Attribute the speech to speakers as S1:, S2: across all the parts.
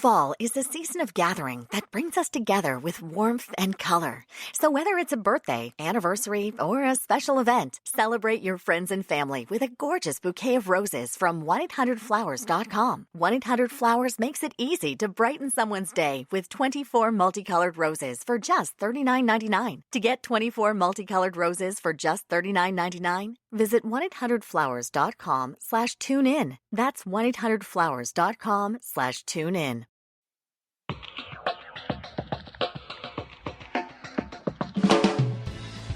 S1: Fall is a season of gathering that brings us together with warmth and color. So whether it's a birthday, anniversary, or a special event, celebrate your friends and family with a gorgeous bouquet of roses from 1-800-Flowers.com. 1-800-Flowers makes it easy to brighten someone's day with 24 multicolored roses for just $39.99. To get 24 multicolored roses for just $39.99, visit 1-800-Flowers.com/tune-in. That's 1-800-Flowers.com/tune-in.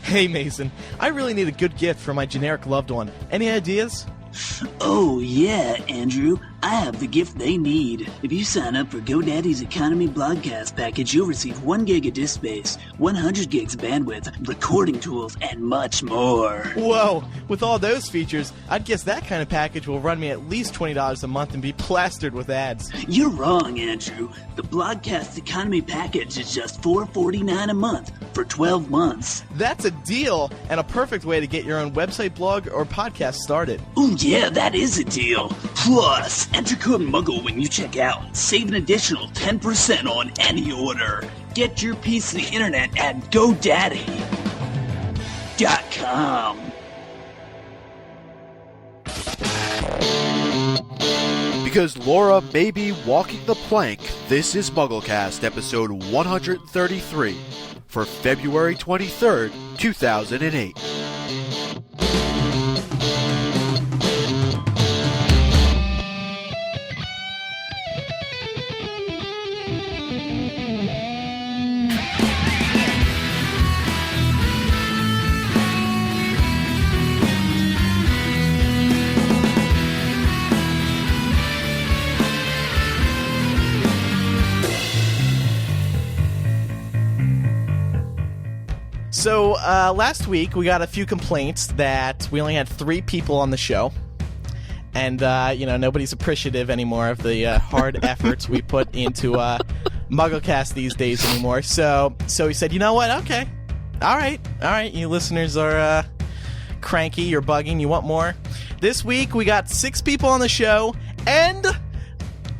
S2: Hey Mason, I really need a good gift for my generic loved one. Any ideas?
S3: Oh, yeah, Andrew. I have the gift they need. If you sign up for GoDaddy's Economy Blogcast package, you'll receive 1 gig of disk space, 100 gigs bandwidth, recording tools, and much more.
S2: Whoa, with all those features, I'd guess that kind of package will run me at least $20 a month and be plastered with ads.
S3: You're wrong, Andrew. The Blogcast Economy package is just $4.49 a month for 12 months.
S2: That's a deal and a perfect way to get your own website, blog, or podcast started.
S3: Oh, yeah, that is a deal. Plus, enter code MUGGLE when you check out. Save an additional 10% on any order. Get your piece of the internet at GoDaddy.com.
S4: Because Laura may be walking the plank, this is MuggleCast episode 133 for February 23rd, 2008.
S2: So, last week we got a few complaints that we only had 3 people on the show. And, nobody's appreciative anymore of the hard efforts we put into MuggleCast these days anymore. So we said, you know what? Okay. All right. You listeners are cranky. You're bugging. You want more? This week we got 6 people on the show and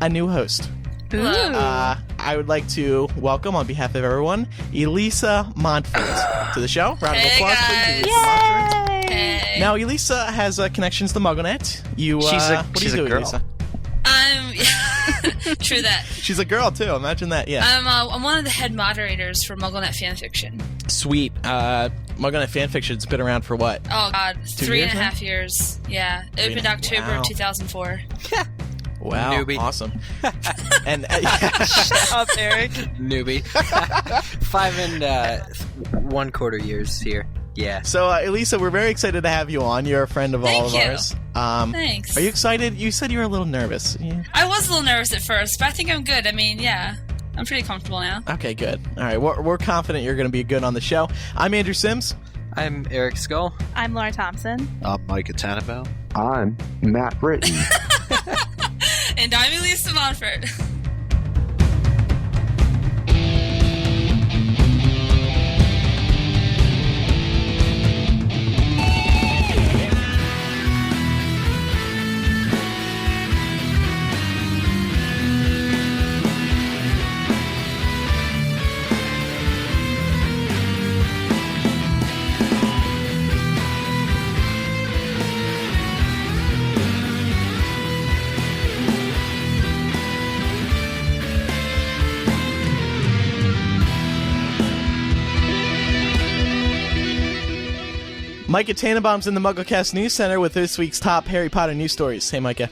S2: a new host.
S5: Hello.
S2: I would like to welcome, on behalf of everyone, Elysa Montfort to the show. Round of applause,
S5: guys.
S2: please. Elysa Montfort.
S5: Hey.
S2: Now, Elysa has connections to MuggleNet.
S6: She's a girl.
S2: Elysa?
S5: True that.
S2: She's a girl, too. Imagine that, yeah.
S5: I'm one of the head moderators for MuggleNet fanfiction.
S2: Sweet. MuggleNet fanfiction's been around for what?
S5: Oh, God. 3.5
S2: years.
S5: years. Yeah. It opened October of 2004.
S2: Wow,
S6: Newbie.
S2: Awesome. And
S6: Shut up, Eric. Newbie. 5 and 1/4 years here. Yeah.
S2: So, Elysa, we're very excited to have you on. You're a friend of all of ours.
S5: Thanks.
S2: Are you excited? You said you were a little nervous. Yeah.
S5: I was a little nervous at first, but I think I'm good. I mean, yeah. I'm pretty comfortable now.
S2: Okay, good. All right, we're confident you're going to be good on the show. I'm Andrew Sims.
S6: I'm Eric Skull.
S7: I'm Laura Thompson.
S8: I'm Micah Tannenbaum.
S9: I'm Matt Britton.
S5: And I'm Elysa Montfort.
S2: Micah Tannenbaum's in the MuggleCast News Center with this week's top Harry Potter news stories. Hey, Micah.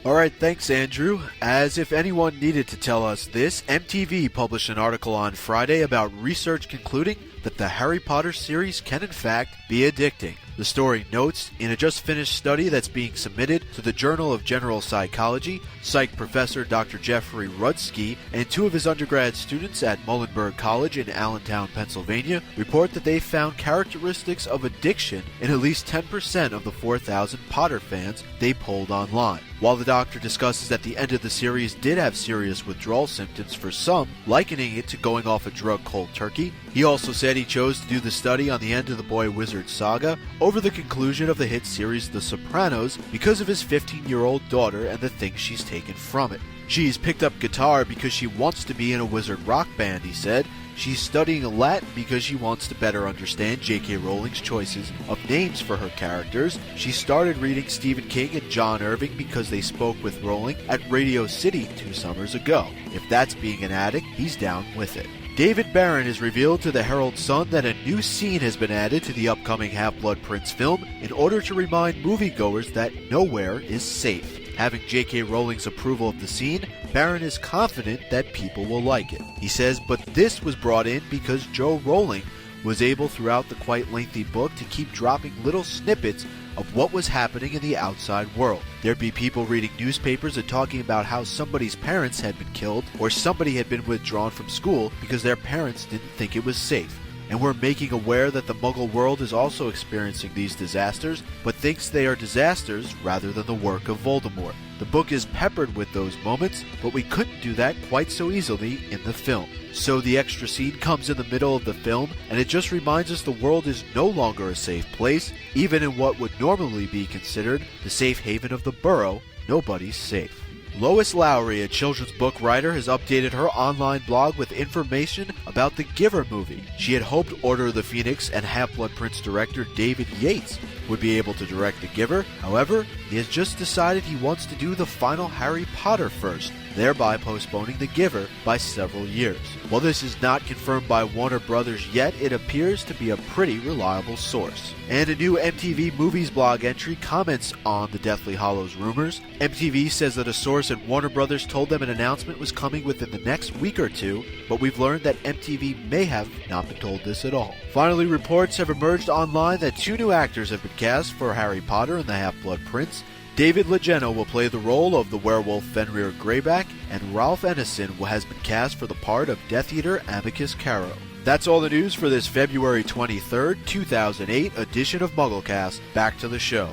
S4: Alright, thanks Andrew. As if anyone needed to tell us this, MTV published an article on Friday about research concluding that the Harry Potter series can in fact be addicting. The story notes, in a just-finished study that's being submitted to the Journal of General Psychology, psych professor Dr. Jeffrey Rudsky and 2 of his undergrad students at Muhlenberg College in Allentown, Pennsylvania, report that they found characteristics of addiction in at least 10% of the 4,000 Potter fans they polled online. While the doctor discusses that the end of the series did have serious withdrawal symptoms for some, likening it to going off a drug cold turkey, he also said he chose to do the study on the end of the Boy Wizard saga over the conclusion of the hit series The Sopranos because of his 15-year-old daughter and the things she's taken from it. She's picked up guitar because she wants to be in a wizard rock band, he said. She's studying Latin because she wants to better understand J.K. Rowling's choices of names for her characters. She started reading Stephen King and John Irving because they spoke with Rowling at Radio City 2 summers ago. If that's being an addict, he's down with it. David Barron has revealed to the Herald Sun that a new scene has been added to the upcoming Half-Blood Prince film in order to remind moviegoers that nowhere is safe. Having J.K. Rowling's approval of the scene, Barron is confident that people will like it. He says, but this was brought in because Joe Rowling was able throughout the quite lengthy book to keep dropping little snippets of what was happening in the outside world. There'd be people reading newspapers and talking about how somebody's parents had been killed or somebody had been withdrawn from school because their parents didn't think it was safe. And we're making aware that the Muggle world is also experiencing these disasters, but thinks they are disasters rather than the work of Voldemort. The book is peppered with those moments, but we couldn't do that quite so easily in the film. So the extra scene comes in the middle of the film, and it just reminds us the world is no longer a safe place. Even in what would normally be considered the safe haven of the Burrow, nobody's safe. Lois Lowry, a children's book writer, has updated her online blog with information about the Giver movie. She had hoped Order of the Phoenix and Half-Blood Prince director David Yates would be able to direct The Giver. However, he has just decided he wants to do the final Harry Potter first, thereby postponing The Giver by several years. While this is not confirmed by Warner Brothers yet, it appears to be a pretty reliable source. And a new MTV Movies blog entry comments on the Deathly Hallows rumors. MTV says that a source at Warner Brothers told them an announcement was coming within the next week or two, but we've learned that MTV may have not been told this at all. Finally, reports have emerged online that 2 new actors have been cast for Harry Potter and the Half-Blood Prince. David Legeno will play the role of the werewolf Fenrir Greyback, and Ralph Ennison has been cast for the part of Death Eater Amicus Caro. That's all the news for this February 23rd, 2008 edition of MuggleCast. Back to the show.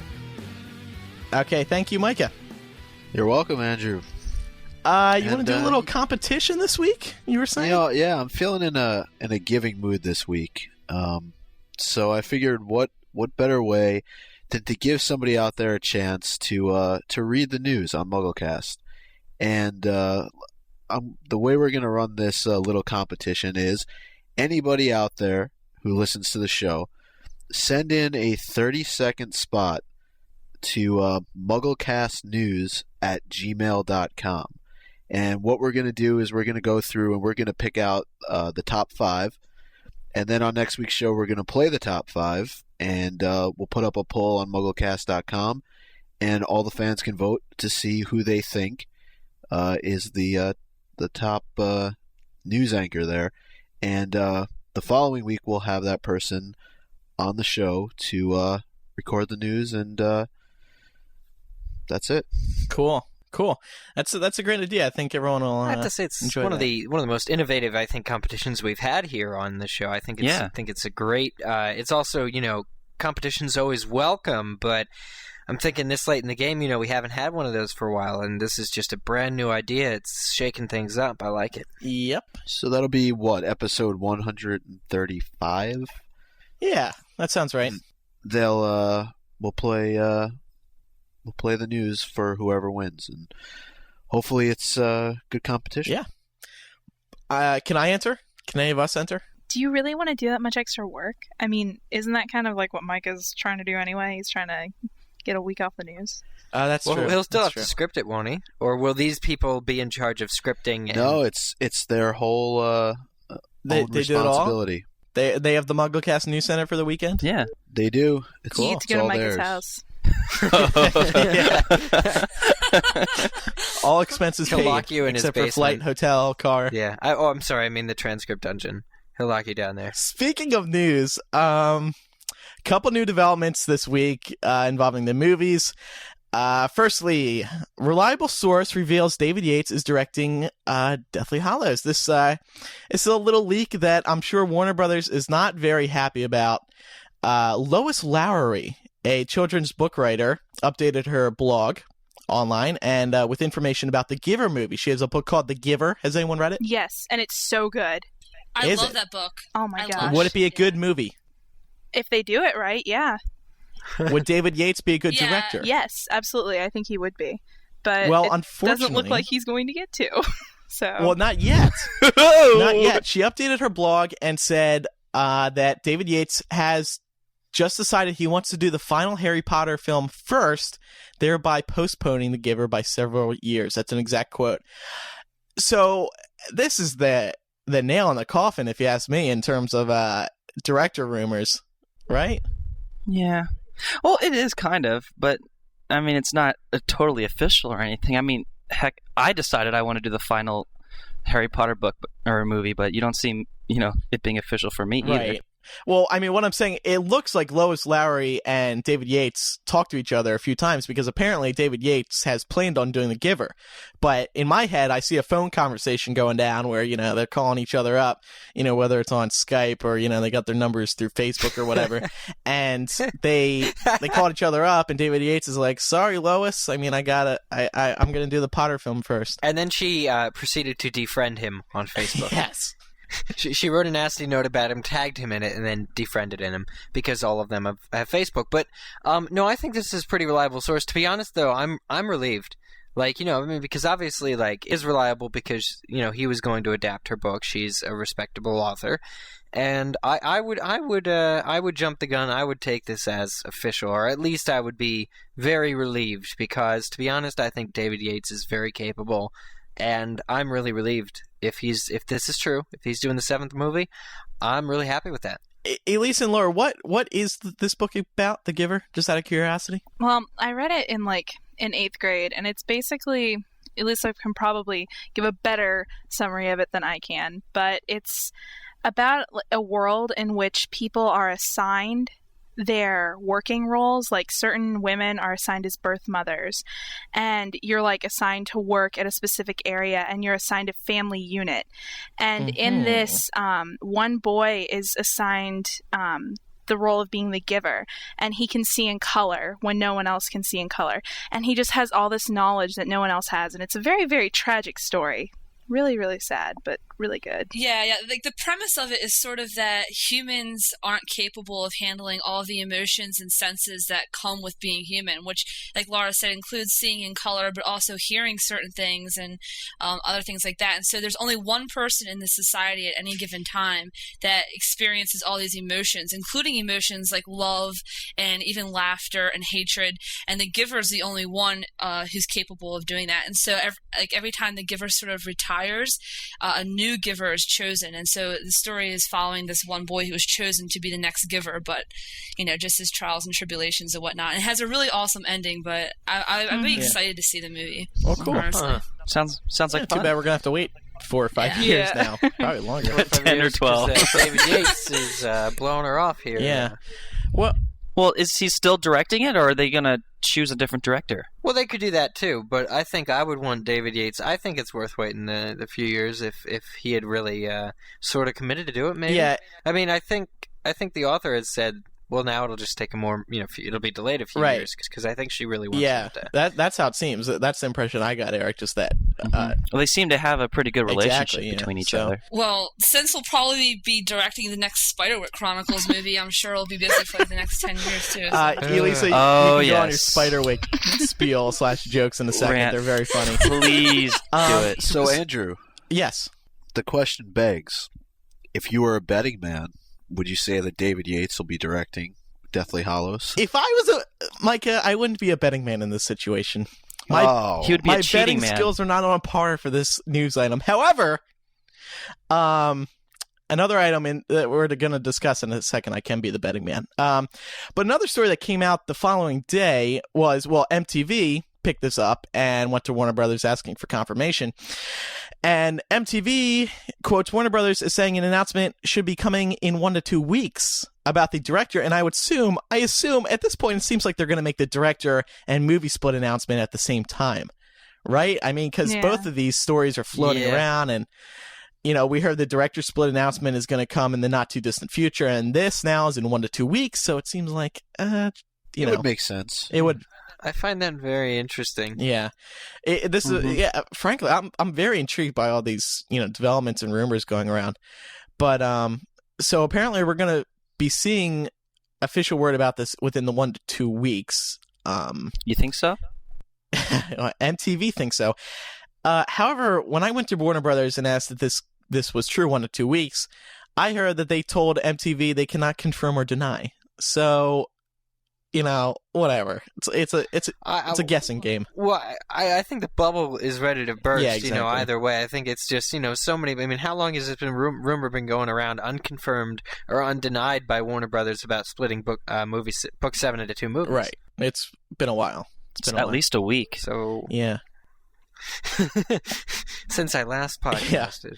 S2: Okay, thank you, Micah.
S4: You're welcome, Andrew.
S2: You want to do a little competition this week? You were saying?
S4: Yeah, I'm feeling in a giving mood this week. So I figured, what better way than to give somebody out there a chance to read the news on MuggleCast. And the way we're going to run this little competition is anybody out there who listens to the show, send in a 30-second spot to mugglecastnews@gmail.com. And what we're going to do is we're going to go through and we're going to pick out the top 5. And then on next week's show, we're going to play the top 5. And we'll put up a poll on MuggleCast.com. And all the fans can vote to see who they think is the top news anchor there. And the following week, we'll have that person on the show to record the news. And that's it.
S2: Cool. That's a great idea. I think everyone will.
S6: I have to say, it's one of the most innovative, I think, competitions we've had here on the show. I think it's a great. It's also, competition's always welcome, but I'm thinking this late in the game, we haven't had one of those for a while, and this is just a brand new idea. It's shaking things up. I like it.
S2: Yep.
S4: So that'll be what, episode 135?
S2: Yeah, that sounds right.
S4: We'll play the news for whoever wins, and hopefully it's good competition.
S2: Yeah. Can I enter? Can any of us enter?
S7: Do you really want to do that much extra work? I mean, isn't that kind of like what Mike is trying to do anyway? He's trying to get a week off the news.
S2: That's true.
S6: He'll still have to script it, won't he? Or will these people be in charge of scripting?
S4: No, it's their whole own responsibility.
S2: Do it all? They have the MuggleCast News Center for the weekend?
S6: Yeah.
S4: They do. It's
S7: You get to go to Micah's house.
S2: All expenses
S6: He'll
S2: paid,
S6: lock you in
S2: except
S6: his
S2: for flight, hotel, car.
S6: Yeah. I'm sorry. I mean the transcript dungeon. He'll lock you down there.
S2: Speaking of news, couple new developments this week involving the movies. Firstly, reliable source reveals David Yates is directing Deathly Hallows. This is a little leak that I'm sure Warner Brothers is not very happy about. Lois Lowry, a children's book writer, updated her blog online and with information about the Giver movie. She has a book called The Giver. Has anyone read it?
S7: Yes, and it's so good.
S5: I love that book.
S7: Oh my gosh.
S2: Would it be a good movie?
S7: If they do it right, yeah.
S2: Would David Yates be a good director?
S7: Yes, absolutely. I think he would be. but
S2: Well,
S7: it
S2: unfortunately,
S7: doesn't look like he's going to get to. So
S2: well, not yet. Not yet. She updated her blog and said that David Yates has just decided he wants to do the final Harry Potter film first, thereby postponing The Giver by several years. That's an exact quote. So this is the nail in the coffin, if you ask me, in terms of director rumors, right?
S8: Yeah. Well, it is kind of, but I mean, it's not totally official or anything. I mean, heck, I decided I want to do the final Harry Potter book or movie, but you don't seem, it being official for me either.
S2: Right. Well, I mean, what I'm saying, it looks like Lois Lowry and David Yates talked to each other a few times because apparently David Yates has planned on doing The Giver. But in my head, I see a phone conversation going down where, they're calling each other up, whether it's on Skype or, they got their numbers through Facebook or whatever. And they called each other up and David Yates is like, sorry, Lois. I mean, I'm going to do the Potter film first.
S6: And then she proceeded to defriend him on Facebook.
S2: Yes.
S6: She wrote a nasty note about him, tagged him in it, and then defriended him because all of them have Facebook. But no, I think this is a pretty reliable source. To be honest, though, I'm relieved. Because obviously, is reliable because he was going to adapt her book. She's a respectable author, and I would jump the gun. I would take this as official, or at least I would be very relieved because, to be honest, I think David Yates is very capable. And I'm really relieved if this is true, if he's doing the 7th movie. I'm really happy with that.
S2: Elysa and Laura, what is this book about, The Giver? Just out of curiosity.
S7: Well, I read it in 8th grade, and it's basically, Elysa can probably give a better summary of it than I can, but it's about a world in which people are assigned their working roles. Like certain women are assigned as birth mothers, and you're assigned to work at a specific area, and you're assigned a family unit. And in this, one boy is assigned the role of being the giver, and he can see in color when no one else can see in color, and he just has all this knowledge that no one else has, and it's a very, very tragic story. Really, really sad, but really good.
S5: Yeah. The premise of it is sort of that humans aren't capable of handling all the emotions and senses that come with being human, which, like Laura said, includes seeing in color, but also hearing certain things and other things like that. And so there's only one person in this society at any given time that experiences all these emotions, including emotions like love and even laughter and hatred. And the giver is the only one who's capable of doing that. And so every time the giver sort of retires, a new giver is chosen, and so the story is following this one boy who was chosen to be the next giver, but just his trials and tribulations and whatnot. And it has a really awesome ending, but I'm really excited to see the movie.
S2: Oh, cool!
S8: Sounds like fun.
S2: Too bad we're gonna have to wait 4 or 5 years now, probably longer.
S8: 10 or 12.
S6: David Yates is blowing her off here.
S2: Yeah.
S8: Well, is he still directing it, or are they going to choose a different director?
S6: Well, they could do that too, but I think I would want David Yates. I think it's worth waiting the few years if he had really sort of committed to do it, maybe.
S2: Yeah.
S6: I mean, I think the author has said, well, now it'll just take a more, it'll be delayed a few years because I think she really wants to.
S2: That's how it seems. That's the impression I got, Eric, just that.
S8: Well, they seem to have a pretty good relationship between each other.
S5: Well, since we'll probably be directing the next Spiderwick Chronicles movie, I'm sure we'll be busy for the next 10 years, too. So.
S2: Elysa, you can go on your Spiderwick spiel / jokes in a second.
S8: Rant.
S2: They're very funny.
S8: Please do it.
S4: So, Andrew.
S2: Yes.
S4: The question begs, if you were a betting man, would you say that David Yates will be directing Deathly Hallows?
S2: If I was Micah, I wouldn't be a betting man in this situation.
S8: He would be a cheating
S2: betting
S8: man.
S2: skills are not on par for this news item. However, another item that we're going to discuss in a second, I can be the betting man. But another story that came out the following day was, MTV picked this up and went to Warner Brothers asking for confirmation. And MTV quotes Warner Brothers as saying an announcement should be coming in 1 to 2 weeks about the director. And I assume at this point, it seems like they're going to make the director and movie split announcement at the same time, right? I mean, because both of these stories are floating around, and we heard the director split announcement is going to come in the not too distant future, and this now is in 1 to 2 weeks. So it seems like, it
S4: would make sense.
S2: It would.
S6: I find that very interesting.
S2: Yeah, frankly, I'm very intrigued by all these developments and rumors going around. But so apparently we're going to be seeing official word about this within the 1 to 2 weeks.
S8: You think so?
S2: MTV thinks so. However, when I went to Warner Brothers and asked if this was true 1 to 2 weeks, I heard that they told MTV they cannot confirm or deny. So, whatever. It's a guessing game.
S6: Well, I think the bubble is ready to burst.
S2: Yeah, exactly.
S6: Either way, I think it's just so many. I mean, how long has this been rumor been going around, unconfirmed or undenied by Warner Brothers about splitting book 7 into 2 movies?
S2: Right. It's been a while.
S8: It's at least a week.
S6: So
S2: yeah.
S6: Since I last podcasted.
S2: Yeah.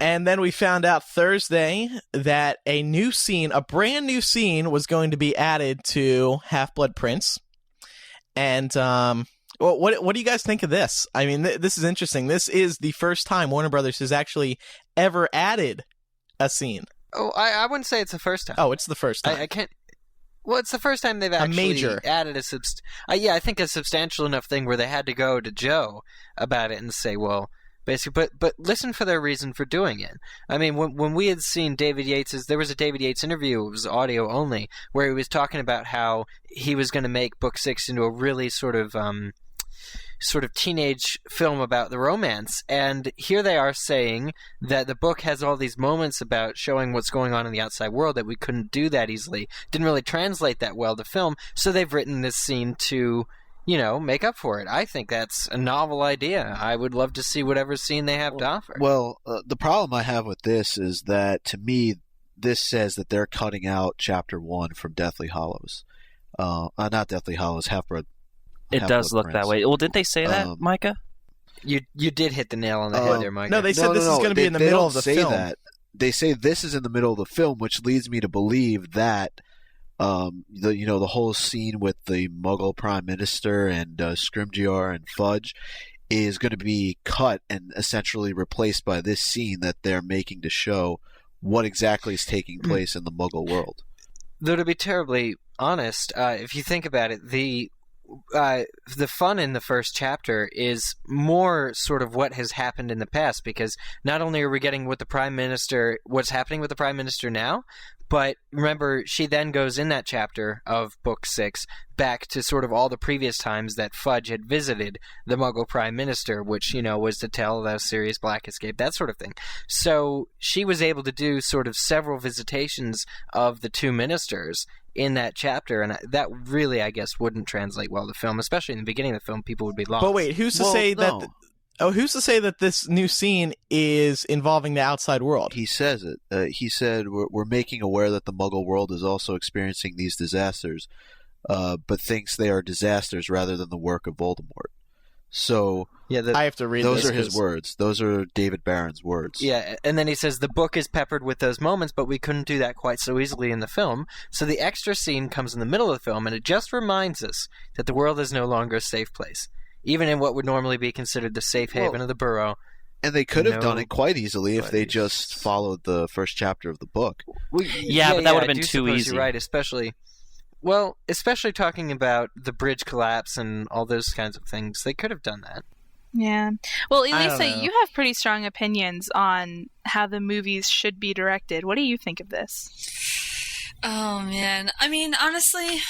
S2: And then we found out Thursday that a brand new scene was going to be added to Half-Blood Prince. And what do you guys think of this? I mean, this is interesting. This is the first time Warner Brothers has actually ever added a scene.
S6: Oh, I wouldn't say it's the first time.
S2: Oh, it's the first time.
S6: I can't. Well, it's the first time they've actually added I think a substantial enough thing where they had to go to Joe about it and say, well, basically, but listen for their reason for doing it. I mean, when we had seen David Yates' there was a David Yates interview, it was audio only, where he was talking about how he was going to make Book 6 into a really sort of teenage film about the romance, and here they are saying that the book has all these moments about showing what's going on in the outside world that we couldn't do that easily, didn't really translate that well to film, so they've written this scene to make up for it. I think that's a novel idea. I would love to see whatever scene they have to offer.
S4: Well, the problem I have with this is that, to me, this says that they're cutting out Chapter 1 from Deathly Hallows. Not Deathly Hallows, Half-Blood.
S8: It does look that way. Well, didn't they say that, Micah?
S6: You did hit the nail on the head there, Micah.
S2: No, they said this is going to be in the middle of the film. That.
S4: They say this is in the middle of the film, which leads me to believe that the whole scene with the Muggle Prime Minister and Scrimgeour and Fudge is going to be cut and essentially replaced by this scene that they're making to show what exactly is taking place in the Muggle world.
S6: Though, to be terribly honest, if you think about it, the fun in the first chapter is more sort of what has happened in the past, because not only are we getting what's happening with the Prime Minister now, but remember, she then goes in that chapter of Book 6 back to sort of all the previous times that Fudge had visited the Muggle Prime Minister, which, was to tell the Sirius Black escape, that sort of thing. So she was able to do sort of several visitations of the two ministers in that chapter, and that really, I guess, wouldn't translate well to film, especially in the beginning of the film. People would be lost.
S2: But wait, who's to say that... who's to say that this new scene is involving the outside world?
S4: He says it. He said, we're making aware that the Muggle world is also experiencing these disasters, but thinks they are disasters rather than the work of Voldemort. So
S2: I have to read
S4: those are his words. Those are David Barron's words.
S6: Yeah, and then he says the book is peppered with those moments, but we couldn't do that quite so easily in the film. So the extra scene comes in the middle of the film, and it just reminds us that the world is no longer a safe place. Even in what would normally be considered the safe haven of the Burrow.
S4: And they could have done it quite easily if they just followed the first chapter of the book.
S8: But that would have been too easy.
S6: You're right, especially talking about the bridge collapse and all those kinds of things. They could have done that.
S7: Yeah. Well, Elysa, you have pretty strong opinions on how the movies should be directed. What do you think of this?
S5: Oh, man. I mean, honestly,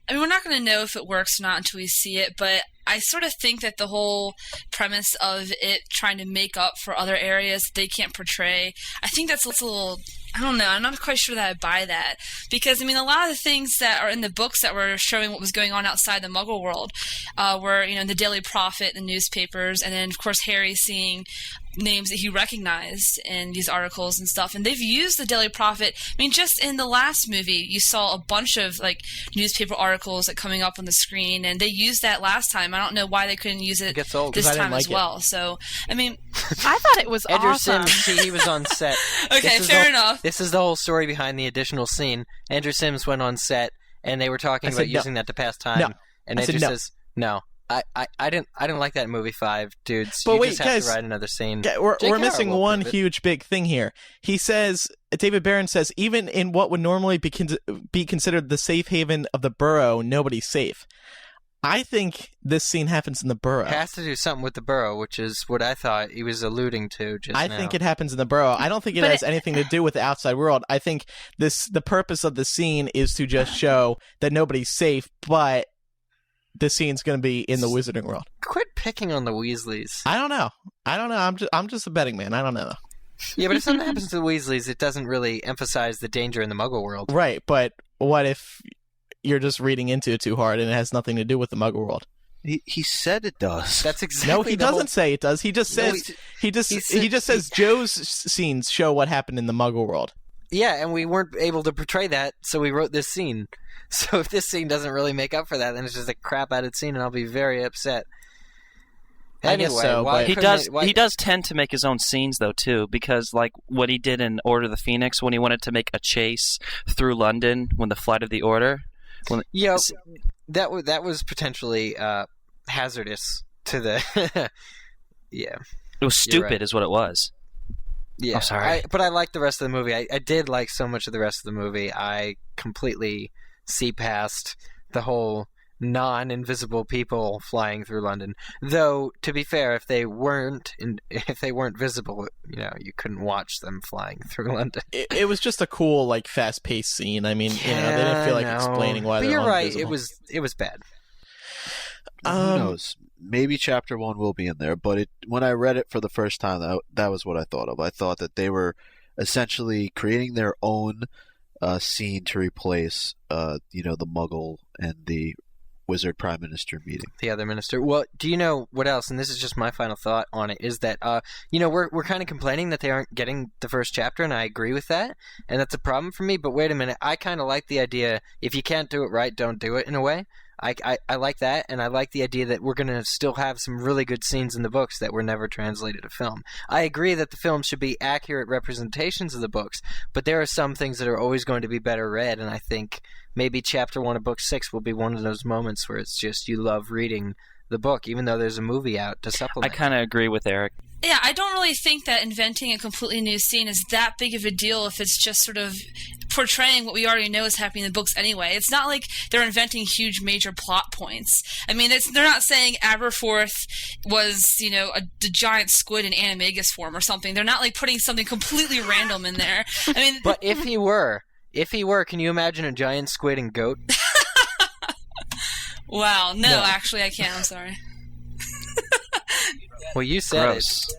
S5: we're not going to know if it works or not until we see it, but I sort of think that the whole premise of it trying to make up for other areas that they can't portray, I think that's a little... I don't know. I'm not quite sure that I buy that. Because, a lot of the things that are in the books that were showing what was going on outside the Muggle world were, the Daily Prophet, the newspapers, and then, of course, Harry seeing names that he recognized in these articles and stuff. And they've used the Daily Prophet. Just in the last movie, you saw a bunch of, newspaper articles coming up on the screen, and they used that last time. I don't know why they couldn't use it this time as well. So,
S7: I thought it was
S6: Andrew
S7: awesome.
S6: Sims, he was on set.
S5: Okay, fair enough.
S6: This is the whole story behind the additional scene. Andrew Sims went on set, and they were talking about using that to pass time.
S2: No.
S6: And Andrew says, no. I didn't like that in movie 5, dudes.
S2: But
S6: just have to write another scene.
S2: We're missing one huge big thing here. He says, David Barron says, even in what would normally be considered the safe haven of the Burrow, nobody's safe. I think this scene happens in the Burrow.
S6: It has to do something with the Burrow, which is what I thought he was alluding to just now.
S2: I think it happens in the Burrow. I don't think it has anything to do with the outside world. I think the purpose of the scene is to just show that nobody's safe, but this scene's going to be in the Wizarding World.
S6: Quit picking on the Weasleys.
S2: I don't know. I'm just a betting man. I don't know.
S6: Yeah, but if something happens to the Weasleys, it doesn't really emphasize the danger in the Muggle world.
S2: Right, but what if you're just reading into it too hard and it has nothing to do with the Muggle world?
S4: He said it does.
S6: That's exactly.
S2: No, he doesn't say it does. He just says he just says Joe's scenes show what happened in the Muggle world.
S6: Yeah, and we weren't able to portray that, so we wrote this scene. So if this scene doesn't really make up for that, then it's just a crap-added scene, and I'll be very upset. Anyway,
S2: I guess so, but
S8: he does tend to make his own scenes though too, because like what he did in Order of the Phoenix when he wanted to make a chase through London when the Flight of the Order.
S6: That was potentially hazardous to the. Yeah,
S8: it was stupid,
S6: right.
S8: Is what it was.
S6: Yeah,
S8: I'm sorry,
S6: but I liked the rest of the movie. I did like so much of the rest of the movie. I completely see past the whole non-invisible people flying through London. Though, to be fair, if they weren't visible, you couldn't watch them flying through London.
S2: It was just a cool, like, fast-paced scene. I mean, they didn't feel like explaining why
S6: but
S2: they're
S6: you're right.
S2: invisible.
S6: It was bad.
S4: Who knows? Maybe Chapter 1 will be in there, but when I read it for the first time, that was what I thought of. I thought that they were essentially creating their own scene to replace, the Muggle and the Wizard Prime Minister meeting.
S6: The other minister. Well, do you know what else? And this is just my final thought on it, is that, we're kind of complaining that they aren't getting the first chapter, and I agree with that, and that's a problem for me, but wait a minute, I kind of like the idea, if you can't do it right, don't do it, in a way. I like that, and I like the idea that we're going to still have some really good scenes in the books that were never translated to film. I agree that the film should be accurate representations of the books, but there are some things that are always going to be better read, and I think maybe Chapter 1 of Book 6 will be one of those moments where it's just you love reading the book, even though there's a movie out to supplement.
S8: I kind of agree with Eric.
S5: Yeah, I don't really think that inventing a completely new scene is that big of a deal if it's just sort of portraying what we already know is happening in the books anyway. It's not like they're inventing huge major plot points. I mean, they're not saying Aberforth was, the giant squid in Animagus form or something. They're not like putting something completely random in there. I mean,
S6: but if he were, can you imagine a giant squid and goat?
S5: Wow, no, actually I can't. I'm sorry.
S6: Well, you said
S8: Gross.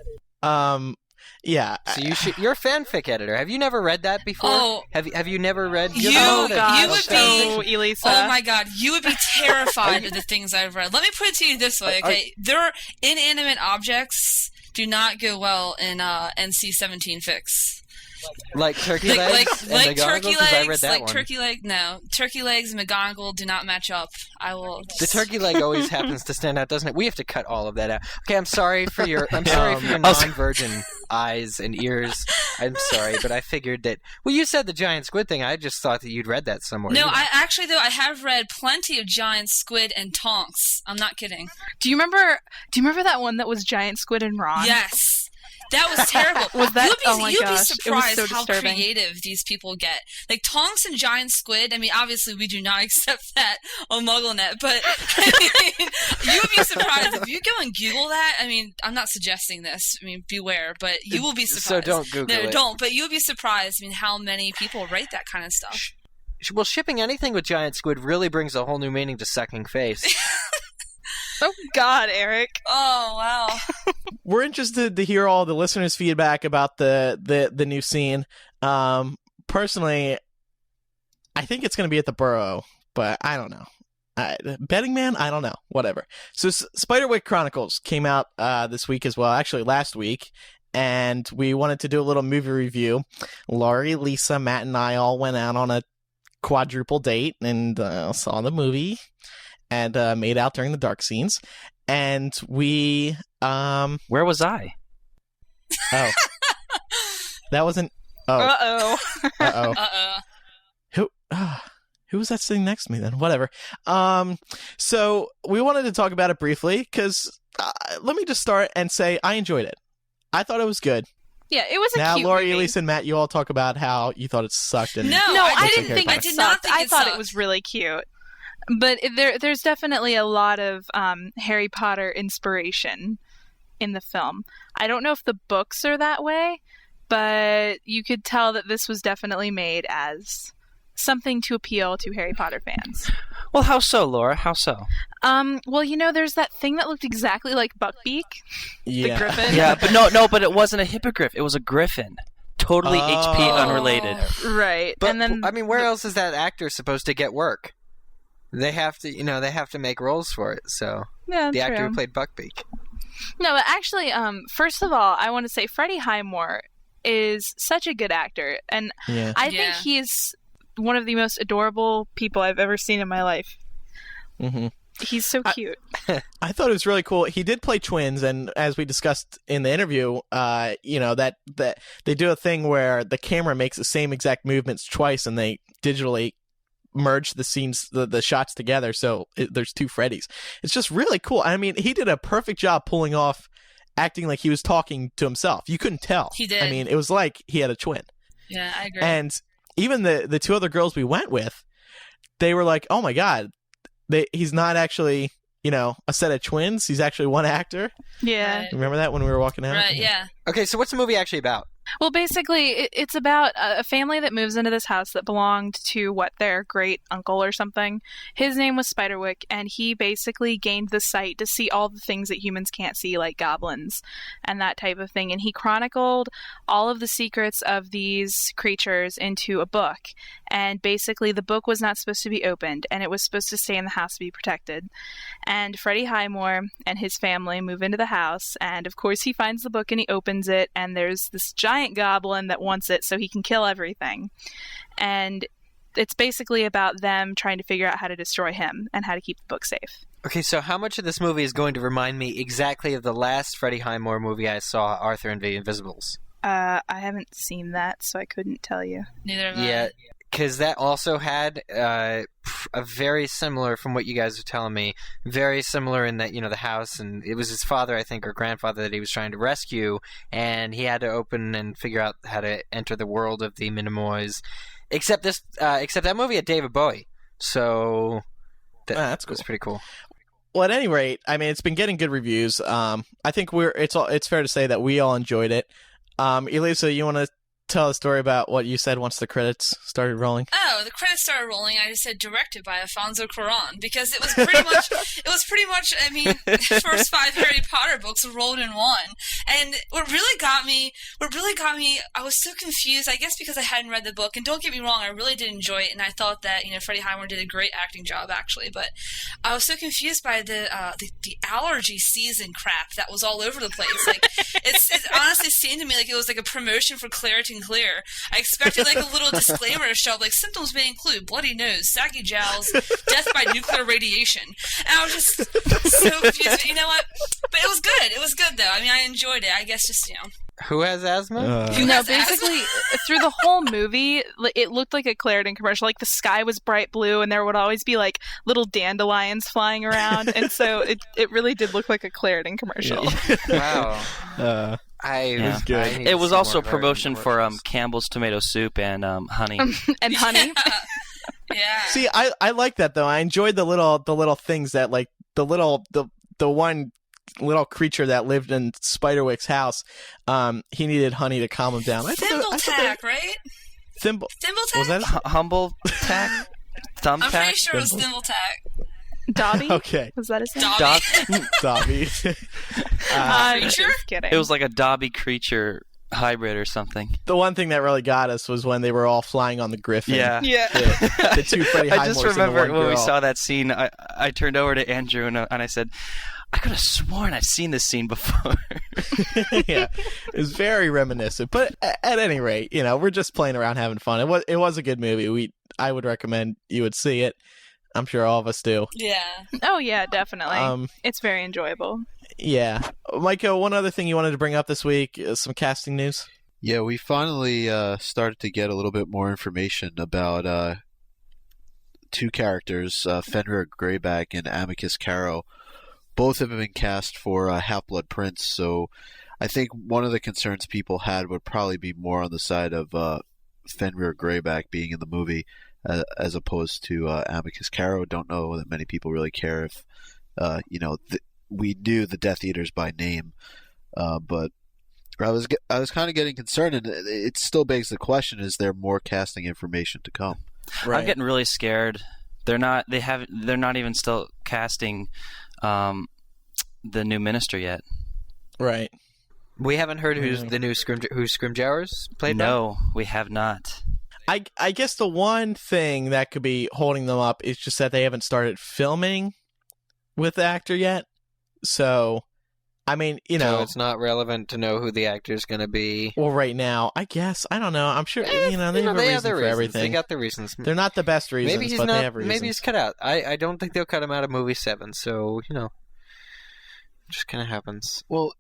S6: it.
S2: Yeah.
S6: So you're a fanfic editor. Have you never read that before?
S5: Oh.
S6: Have you never read?
S5: You would be.
S7: Elysa.
S5: Oh my God, you would be terrified of the things I've read. Let me put it to you this way, okay? There, inanimate objects do not go well in NC-17 fics.
S6: Like turkey legs,
S5: like turkey legs,
S6: I read that one.
S5: Turkey legs and McGonagall do not match up.
S6: The turkey leg always happens to stand out, doesn't it? We have to cut all of that out. Okay, I'm sorry for your non-virgin eyes and ears. I'm sorry, but I figured that. Well, you said the giant squid thing. I just thought that you'd read that somewhere.
S5: No, I have read plenty of giant squid and Tonks. I'm not kidding.
S7: Do you remember that one that was giant squid and Ron?
S5: Yes. That was terrible.
S7: Was that?
S5: You'd be
S7: gosh,
S5: surprised
S7: it was so
S5: how
S7: disturbing.
S5: creative these people get. Like Tonks and giant squid. I mean, obviously we do not accept that on MuggleNet, but I mean, you would be surprised if you go and Google that. I mean, I'm not suggesting this. I mean, beware, but you will be surprised.
S6: So don't Google it.
S5: No, don't. But you would be surprised. I mean, how many people write that kind of stuff.
S6: Well, shipping anything with giant squid really brings a whole new meaning to sucking face.
S7: Oh God, Eric!
S5: Oh wow!
S2: We're interested to hear all the listeners' feedback about the new scene. Personally, I think it's going to be at the Burrow, but I don't know. Betting man, I don't know. Whatever. So, Spiderwick Chronicles came out this week as well. Actually, last week, and we wanted to do a little movie review. Laurie, Lisa, Matt, and I all went out on a quadruple date and saw the movie. And made out during the dark scenes, and we
S8: Where was I?
S2: Oh, that wasn't. Oh, who was that sitting next to me then? Whatever. So we wanted to talk about it briefly because let me just start and say I enjoyed it. I thought it was good.
S7: Yeah, it was a
S2: now,
S7: cute
S2: Laurie,
S7: movie.
S2: Elysa, and Matt, you all talk about how you thought it sucked. And
S5: No,
S7: I didn't think
S5: I
S7: it
S5: did not
S7: sucked.
S5: think
S7: I
S5: it
S7: thought
S5: sucked.
S7: it was really cute. But there's definitely a lot of Harry Potter inspiration in the film. I don't know if the books are that way, but you could tell that this was definitely made as something to appeal to Harry Potter fans.
S8: Well, how so, Laura? How so?
S7: Well, there's that thing that looked exactly like Buckbeak, the griffin.
S8: Yeah, but but it wasn't a hippogriff. It was a griffin. Totally HP unrelated.
S7: Right.
S6: But,
S7: and then
S6: I mean, where else is that actor supposed to get work? They have to make roles for it. So the actor who played Buckbeak.
S7: No, but actually, first of all, I want to say Freddie Highmore is such a good actor, and I think he's one of the most adorable people I've ever seen in my life.
S2: Mm-hmm.
S7: He's so cute.
S2: I thought it was really cool. He did play twins, and as we discussed in the interview, that they do a thing where the camera makes the same exact movements twice, and they digitally merge the scenes, the shots together, so there's two Freddys. It's just really cool. I mean, he did a perfect job pulling off acting like he was talking to himself. You couldn't tell.
S5: He did.
S2: I mean, it was like he had a twin.
S5: Yeah, I agree.
S2: And even the two other girls we went with, they were like, "Oh my god, he's not actually, a set of twins. He's actually one actor."
S7: Yeah.
S5: Right.
S2: Remember that when we were walking out?
S5: Right, yeah.
S6: Okay, so what's the movie actually about?
S7: Well, basically, it's about a family that moves into this house that belonged to, their great uncle or something. His name was Spiderwick, and he basically gained the sight to see all the things that humans can't see, like goblins and that type of thing. And he chronicled all of the secrets of these creatures into a book. And basically, the book was not supposed to be opened, and it was supposed to stay in the house to be protected. And Freddie Highmore and his family move into the house, and of course, he finds the book and he opens it, and there's this giant goblin that wants it so he can kill everything. And it's basically about them trying to figure out how to destroy him and how to keep the book safe.
S6: Okay, so how much of this movie is going to remind me exactly of the last Freddie Highmore movie I saw, Arthur and the Invisibles?
S7: I haven't seen that, so I couldn't tell you.
S5: Neither have I.
S6: Yeah, because that also had a very similar, from what you guys are telling me, very similar in that, the house, and it was his father, I think, or grandfather that he was trying to rescue, and he had to open and figure out how to enter the world of the Minimoys. Except that movie had David Bowie, so
S2: that's cool.
S6: Was pretty cool.
S2: Well, at any rate, I mean, it's been getting good reviews. I think it's fair to say that we all enjoyed it. Elysa, you want to tell a story about what you said once the credits started rolling?
S5: Oh, the credits started rolling. I just said directed by Alfonso Cuarón because it was pretty much. I mean, the first 5 Harry Potter books rolled in one. And what really got me, I was so confused. I guess because I hadn't read the book. And don't get me wrong, I really did enjoy it, and I thought that Freddie Highmore did a great acting job actually. But I was so confused by the allergy season crap that was all over the place. Like it honestly seemed to me like it was like a promotion for Claritin Clear. I expected like a little disclaimer to show up, like symptoms may include bloody nose, saggy jowls, death by nuclear radiation. And I was just so confused. But you know what? But it was good. It was good though. I mean, I enjoyed it. I guess just
S6: Who has asthma?
S7: Basically, through the whole movie, it looked like a Claritin commercial. Like the sky was bright blue, and there would always be like little dandelions flying around, and so it really did look like a Claritin commercial.
S6: Wow.
S2: It was good.
S8: It was also a promotion for Campbell's tomato soup and honey.
S7: And honey.
S5: Yeah.
S2: See, I like that though. I enjoyed the little things that like the one little creature that lived in Spiderwick's house. He needed honey to calm him down.
S5: Thimbletack, right? Thimbletack?
S2: Was that
S8: humble tack? Thumbtack?
S5: I'm pretty sure it was Thimbletack.
S7: Dobby?
S2: Okay.
S7: Was that his name?
S2: Dobby.
S7: I'm just kidding.
S8: It was like a Dobby creature hybrid or something.
S2: The one thing that really got us was when they were all flying on the Griffin.
S8: Yeah.
S2: The two Freddie Highmores.
S8: I just
S2: remember
S8: remember when we saw that scene, I turned over to Andrew and I said, I could have sworn I've seen this scene before.
S2: Yeah, it was very reminiscent. But at any rate, we're just playing around, having fun. It was a good movie. I would recommend you would see it. I'm sure all of us do.
S5: Yeah.
S7: Oh yeah, definitely. It's very enjoyable.
S2: Yeah, Micah. One other thing you wanted to bring up this week is some casting news.
S4: Yeah, we finally started to get a little bit more information about two characters, Fenrir Greyback and Amicus Caro. Both have been cast for Half-Blood Prince, so I think one of the concerns people had would probably be more on the side of Fenrir Greyback being in the movie as opposed to Amicus Caro. Don't know that many people really care if, we knew the Death Eaters by name, but I was kind of getting concerned, and it still begs the question: is there more casting information to come?
S2: Right.
S8: I'm getting really scared. They're not even still casting the new minister yet.
S2: Right.
S6: We haven't heard who's the new Scrimgeour's played by?
S8: No, we have not.
S2: I guess the one thing that could be holding them up is just that they haven't started filming with the actor yet. So, I mean,
S6: So it's not relevant to know who the actor is going to be.
S2: Well, right now, I guess. I don't know. I'm sure, they have a reason for everything.
S6: They got their reasons.
S2: They're not the best reasons, but they have reasons.
S6: Maybe he's cut out. I don't think they'll cut him out of movie 7, so, it just kind of happens.
S4: Well,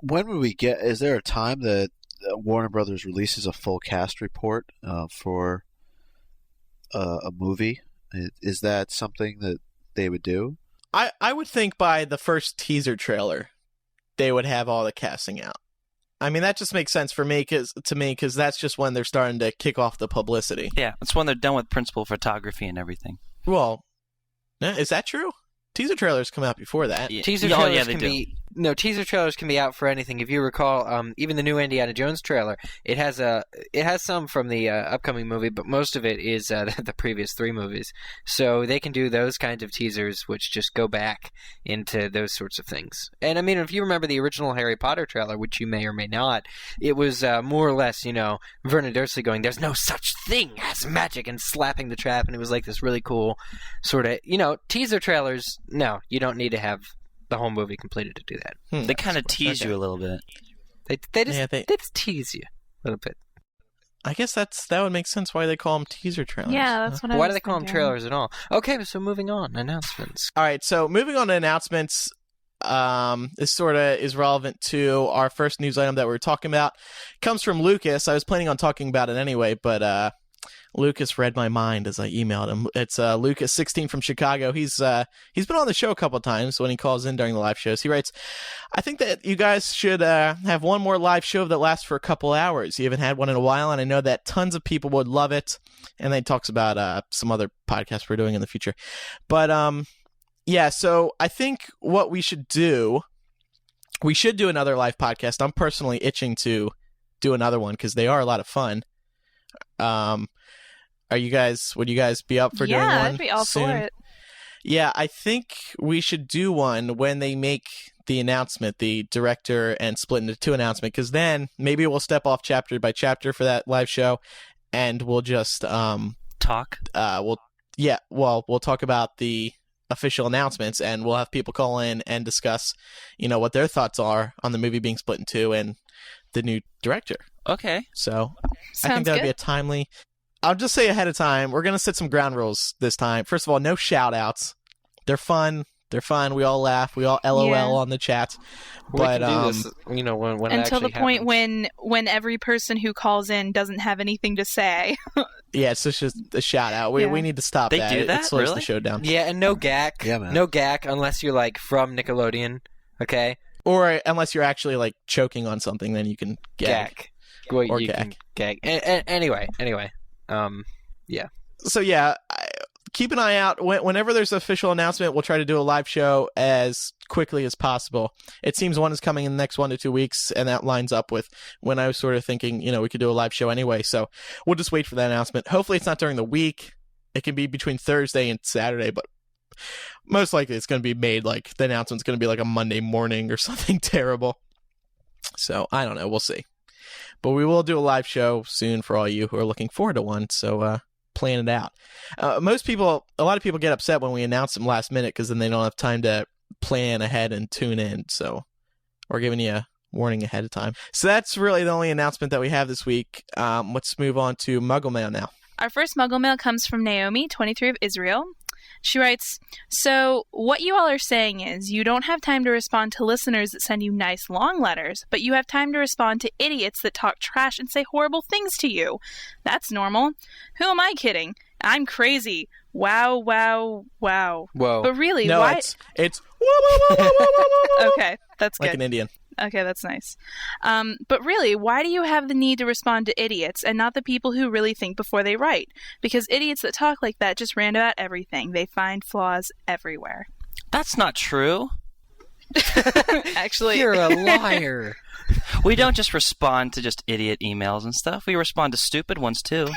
S4: when would we get... Is there a time that Warner Brothers releases a full cast report for a movie? Is that something that they would do?
S2: I would think by the first teaser trailer, they would have all the casting out. I mean, that just makes sense for me because that's just when they're starting to kick off the publicity.
S8: Yeah, it's when they're done with principal photography and everything.
S2: Well, is that true? Teaser trailers come out before that.
S8: Yeah.
S6: Teaser trailers can be out for anything. If you recall, even the new Indiana Jones trailer, it has some from the upcoming movie, but most of it is the previous 3 movies. So they can do those kinds of teasers, which just go back into those sorts of things. And I mean, if you remember the original Harry Potter trailer, which you may or may not, it was more or less, Vernon Dursley going, "There's no such thing as magic," and slapping the trap, and it was like this really cool sort of, teaser trailers. No, you don't need to have the whole movie completed to do that.
S8: They kind of tease you a little bit.
S6: They just tease you a little bit.
S2: I guess that would make sense why they call them teaser trailers.
S7: Yeah, that's what I was
S6: Why do they call them
S7: thinking.
S6: trailers at all? Okay, so moving on. Announcements.
S2: All right, so moving on to announcements, this sort of is relevant to our first news item that we were talking about. It comes from Lucas. I was planning on talking about it anyway, but Lucas read my mind as I emailed him. It's Lucas 16 from Chicago. He's been on the show a couple of times when he calls in during the live shows. He writes, "I think that you guys should have one more live show that lasts for a couple hours. You haven't had one in a while, and I know that tons of people would love it." And then he talks about some other podcasts we're doing in the future. But yeah, so I think what we should do another live podcast. I'm personally itching to do another one because they are a lot of fun. Would you guys be up for doing one?
S7: Yeah, I'd be all
S2: soon?
S7: for it.
S2: Yeah, I think we should do one when they make the announcement, the director, and split into 2 announcement, because then maybe we'll step off chapter by chapter for that live show, and we'll just
S8: Talk.
S2: We'll talk about the official announcements, and we'll have people call in and discuss, what their thoughts are on the movie being split in 2 and the new director.
S8: Okay.
S2: So I
S7: Sounds
S2: think that would be
S7: good.
S2: a timely. I'll just say ahead of time, we're going to set some ground rules this time. First of all, no shout-outs. They're fun. We all laugh. We all LOL on the chat. But
S6: we can do this, when it
S7: Until the
S6: actually
S7: point
S6: happens.
S7: when every person who calls in doesn't have anything to say.
S2: yeah, it's just a shout-out. We need to stop
S8: They
S2: that.
S8: do that?
S2: It slows
S8: Really?
S2: the show down.
S6: Yeah, and no gack.
S4: Yeah, man.
S6: No gack unless you're from Nickelodeon. Okay,
S2: Or unless you're actually choking on something, then you can gag.
S6: gack. Well,
S2: Or
S6: you
S2: gack.
S6: can gag. Anyway. Yeah.
S2: So yeah, keep an eye out. Whenever there's an official announcement, we'll try to do a live show as quickly as possible. It seems one is coming in the next 1 to 2 weeks, and that lines up with when I was sort of thinking, we could do a live show anyway. So we'll just wait for that announcement. Hopefully it's not during the week. It can be between Thursday and Saturday, but most likely it's going to be made the announcement's going to be a Monday morning or something terrible. So I don't know. We'll see. But we will do a live show soon for all you who are looking forward to one. So plan it out. A lot of people get upset when we announce them last minute because then they don't have time to plan ahead and tune in. So we're giving you a warning ahead of time. So that's really the only announcement that we have this week. Let's move on to Muggle Mail now.
S7: Our first Muggle Mail comes from Naomi, 23 of Israel. She writes, "So, what you all are saying is you don't have time to respond to listeners that send you nice long letters, but you have time to respond to idiots that talk trash and say horrible things to you. That's normal. Who am I kidding? I'm crazy. Wow, wow, wow.
S6: Whoa.
S7: But really,
S2: No,
S7: why..."
S2: it's whoa, whoa, whoa, whoa, whoa, whoa, whoa.
S7: Okay, that's good.
S2: Like an Indian.
S7: Okay, that's nice. But really, why do you have the need to respond to idiots and not the people who really think before they write? Because idiots that talk like that just rant about everything. They find flaws everywhere.
S8: That's not true.
S7: Actually,
S6: You're a liar.
S8: We don't just respond to just idiot emails and stuff. We respond to stupid ones too.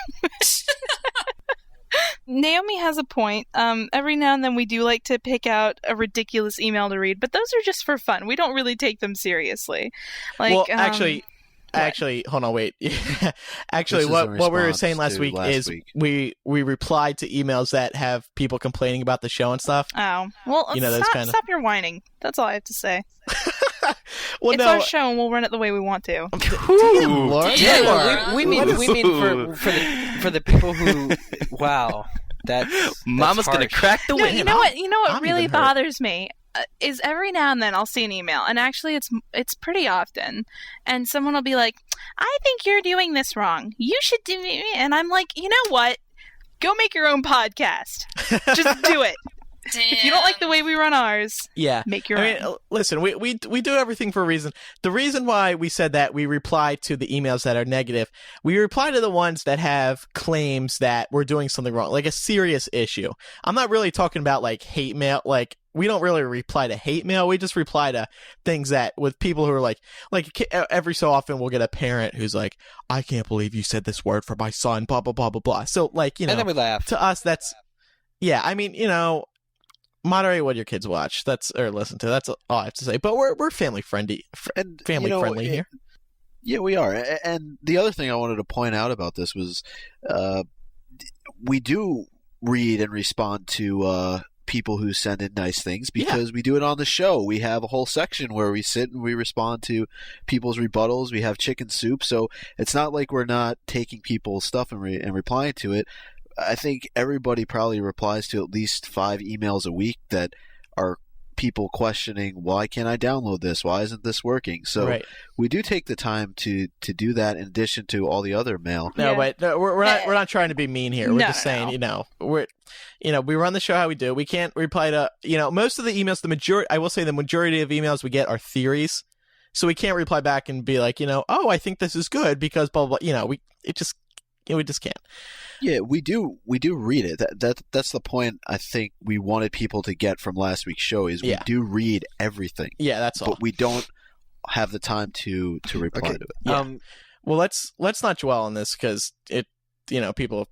S7: Naomi has a point. Every now and then we do like to pick out a ridiculous email to read, but those are just for fun. We don't really take them seriously.
S2: Well, actually, hold on, wait. Actually, what we were saying last week is we replied to emails that have people complaining about the show and stuff.
S7: Oh, well, stop your whining. That's all I have to say.
S2: Well,
S7: it's our show, and we'll run it the way we want to.
S2: Lord.
S6: Yeah, we mean for the people who. Wow, that's
S8: Mama's
S6: harsh.
S8: gonna crack the whip.
S7: You know what really bothers me is every now and then I'll see an email, and actually it's pretty often, and someone will be like, "I think you're doing this wrong. You should do," and I'm like, you know what? Go make your own podcast. Just do it.
S5: Damn.
S7: If you don't like the way we run ours, make your own.
S2: Listen, we do everything for a reason. The reason why we said that we reply to the emails that are negative, we reply to the ones that have claims that we're doing something wrong, like a serious issue. I'm not really talking about like hate mail. Like, we don't really reply to hate mail. We just reply to things that with people who are like every so often we'll get a parent who's like, "I can't believe you said this word for my son," blah blah blah blah blah. So like, and
S6: then we laugh.
S2: To us, that's I mean, moderate what your kids watch. Or listen to. That's all I have to say. But we're family friendly, friendly here.
S4: Yeah, we are. And the other thing I wanted to point out about this was, we do read and respond to people who send in nice things because we do it on the show. We have a whole section where we sit and we respond to people's rebuttals. We have chicken soup, so it's not like we're not taking people's stuff and replying to it. I think everybody probably replies to at least 5 emails a week that are people questioning, why can't I download this? Why isn't this working? So we do take the time to do that in addition to all the other mail.
S2: We're not trying to be mean here. We're just saying, we run the show how we do. We can't reply to, most of the emails, I will say the majority of emails we get are theories. So we can't reply back and be like, oh, I think this is good because blah, blah, blah. We just can't.
S4: Yeah, we do read it. That's the point I think we wanted people to get from last week's show is we do read everything.
S2: Yeah, that's all.
S4: But we don't have the time to reply to it.
S2: Yeah. Well, let's not dwell on this because people,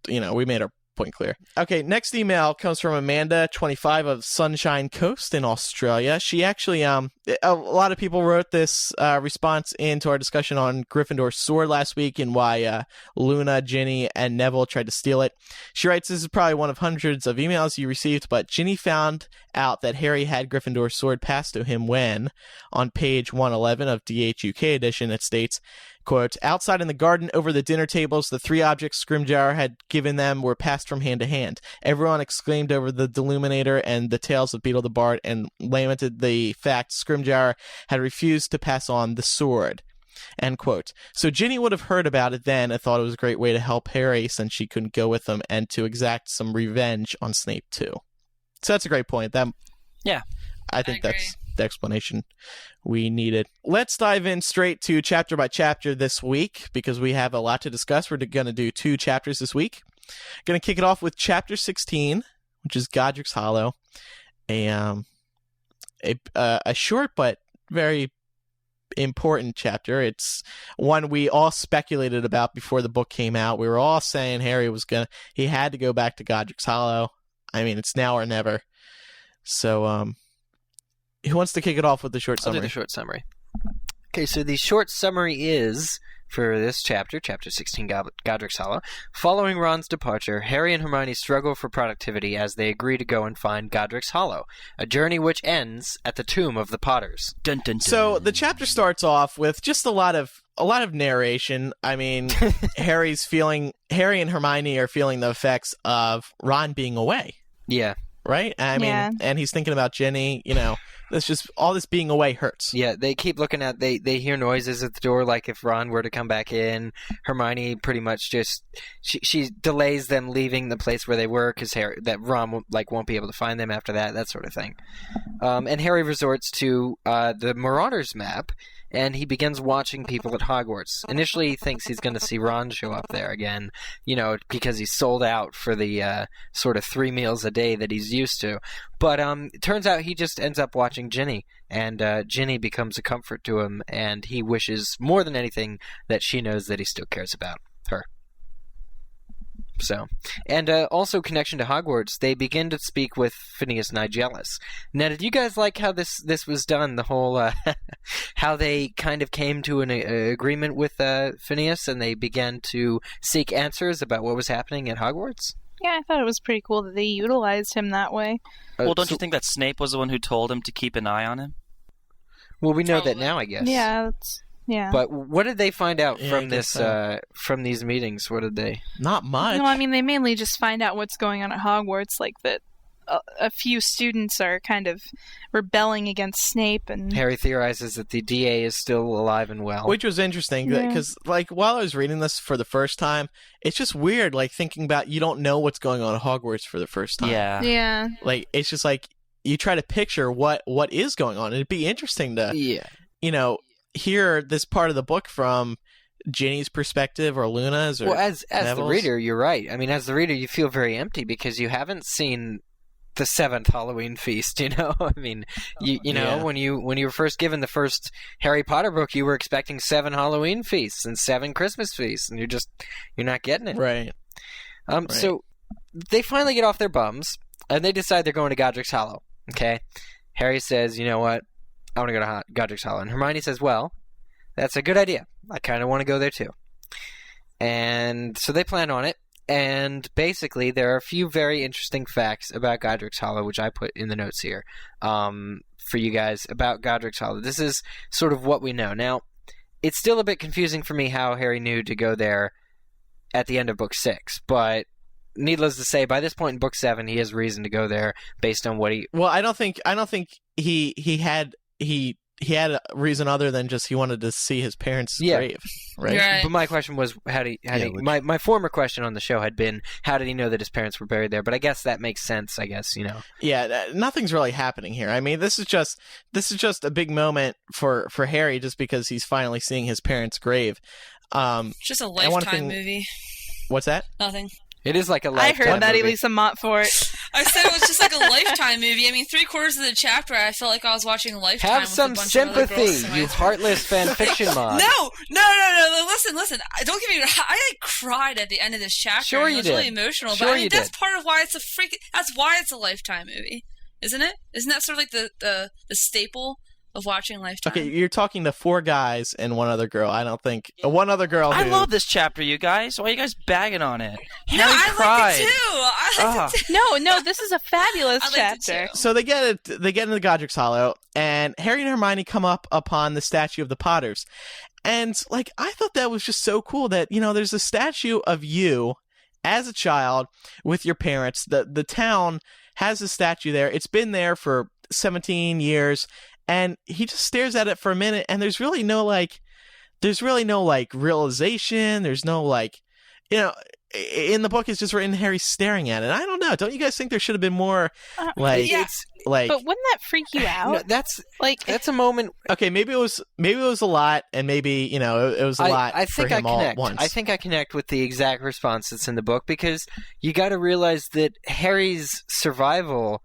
S2: we made our point clear. Okay, next email comes from Amanda, 25 of Sunshine Coast in Australia. She actually, a lot of people wrote this response into our discussion on Gryffindor's sword last week and why Luna, Ginny, and Neville tried to steal it. She writes, this is probably one of hundreds of emails you received, but Ginny found out that Harry had Gryffindor's sword passed to him when, on page 111 of DHUK edition, it states, quote, outside in the garden over the dinner tables, the 3 objects Scrimgeour had given them were passed from hand to hand. Everyone exclaimed over the Deluminator and the tales of Beetle the Bard and lamented the fact Scrimgeour had refused to pass on the sword. End quote. So Ginny would have heard about it then and thought it was a great way to help Harry since she couldn't go with him and to exact some revenge on Snape too. So that's a great point. I think that's the explanation we needed. Let's dive in straight to chapter by chapter this week because we have a lot to discuss. We're going to do 2 chapters this week. Going to kick it off with chapter 16, which is Godric's Hollow. A short but very important chapter. It's one we all speculated about before the book came out. We were all saying Harry he had to go back to Godric's Hollow. I mean, it's now or never. So, who wants to kick it off with the short summary?
S6: I'll do the short summary. Okay, so the short summary is, for this chapter 16, Godric's Hollow, following Ron's departure, Harry and Hermione struggle for productivity as they agree to go and find Godric's Hollow, a journey which ends at the tomb of the Potters.
S8: Dun, dun, dun.
S2: So the chapter starts off with just a lot of narration. I mean, Harry and Hermione are feeling the effects of Ron being away.
S6: Yeah.
S2: Right? I mean, and he's thinking about Ginny, that's just, all this being away hurts.
S6: Yeah, they keep looking at, they hear noises at the door, like if Ron were to come back in. Hermione pretty much just, she delays them leaving the place where they were, because that Ron won't be able to find them after that sort of thing. And Harry resorts to the Marauders map, and he begins watching people at Hogwarts. Initially, he thinks he's going to see Ron show up there again, because he's sold out for the sort of 3 meals a day that he's used to. But it turns out he just ends up watching Ginny, and Ginny becomes a comfort to him, and he wishes more than anything that she knows that he still cares about her. So, and also connection to Hogwarts, they begin to speak with Phineas Nigellus. Now, did you guys like how this was done? The whole how they kind of came to an agreement with Phineas, and they began to seek answers about what was happening at Hogwarts.
S7: Yeah, I thought it was pretty cool that they utilized him that way.
S8: Well, don't you think that Snape was the one who told him to keep an eye on him?
S6: Well, we know that now, I guess.
S7: Yeah, yeah.
S6: But what did they find out from this from these meetings? What did they?
S2: Not much.
S7: No, I mean, they mainly just find out what's going on at Hogwarts, like that a few students are kind of rebelling against Snape, and
S6: Harry theorizes that the DA is still alive and well.
S2: Which was interesting, because like while I was reading this for the first time, it's just weird, like thinking about you don't know what's going on at Hogwarts for the first time.
S7: Yeah.
S2: Like it's just like you try to picture what is going on. It'd be interesting to hear this part of the book from Ginny's perspective or Luna's. Or
S6: well, as
S2: Neville's.
S6: The reader, you're right. I mean, as the reader, you feel very empty because you haven't seen the 7th Halloween feast. I mean, you know when you were first given the first Harry Potter book, you were expecting 7 Halloween feasts and 7 Christmas feasts, and you're not getting it.
S2: Right.
S6: So they finally get off their bums and they decide they're going to Godric's Hollow. Okay. Harry says, "You know what? I want to go to Godric's Hollow." And Hermione says, "Well, that's a good idea. I kind of want to go there too." And so they plan on it. And basically, there are a few very interesting facts about Godric's Hollow, which I put in the notes here for you guys about Godric's Hollow. This is sort of what we know. Now, it's still a bit confusing for me how Harry knew to go there at the end of Book 6, but needless to say, by this point in Book 7, he has reason to go there based on what he...
S2: Well, I don't think he had a reason other than just he wanted to see his parents' grave, right?
S6: But my question was, my former question on the show had been, how did he know that his parents were buried there? But I guess that makes sense,
S2: Yeah, nothing's really happening here. I mean, this is just a big moment for Harry just because he's finally seeing his parents' grave.
S5: Just a Lifetime movie.
S2: What's that?
S5: Nothing.
S6: It is like a Lifetime
S7: I heard that,
S6: movie.
S7: Elysa Montfort.
S5: I said it was just like a Lifetime movie. I mean, 3/4 of the chapter, I felt like I was watching Lifetime.
S6: Have some
S5: with a bunch of other girls
S6: sympathy, you heartless fanfiction mod.
S5: No. Listen. Don't get me wrong. I cried at the end of this chapter.
S6: Sure you did.
S5: It was really emotional.
S6: Sure
S5: but I mean,
S6: you
S5: that's
S6: did.
S5: part of why it's that's why it's a Lifetime movie, isn't it? Isn't that sort of like the staple of watching Lifetime?
S2: Okay, you're talking to 4 guys and 1 other girl. I don't think one other girl.
S8: I love this chapter, you guys. Why are you guys bagging on it?
S5: No, I liked it too. I liked it too.
S7: No, this is a fabulous chapter.
S2: So they get into Godric's Hollow, and Harry and Hermione come up upon the statue of the Potters. And like I thought that was just so cool that, there's a statue of you as a child with your parents. The town has a statue there. It's been there for 17 years. And he just stares at it for a minute, and there's really no realization. There's no in the book it's just written Harry staring at it. I don't know. Don't you guys think there should have been more
S7: But wouldn't that freak you out?
S6: No, that's a moment.
S2: Okay, maybe it was a lot, and maybe it was a lot for him all at once.
S6: I think I connect with the exact response that's in the book, because you got to realize that Harry's survival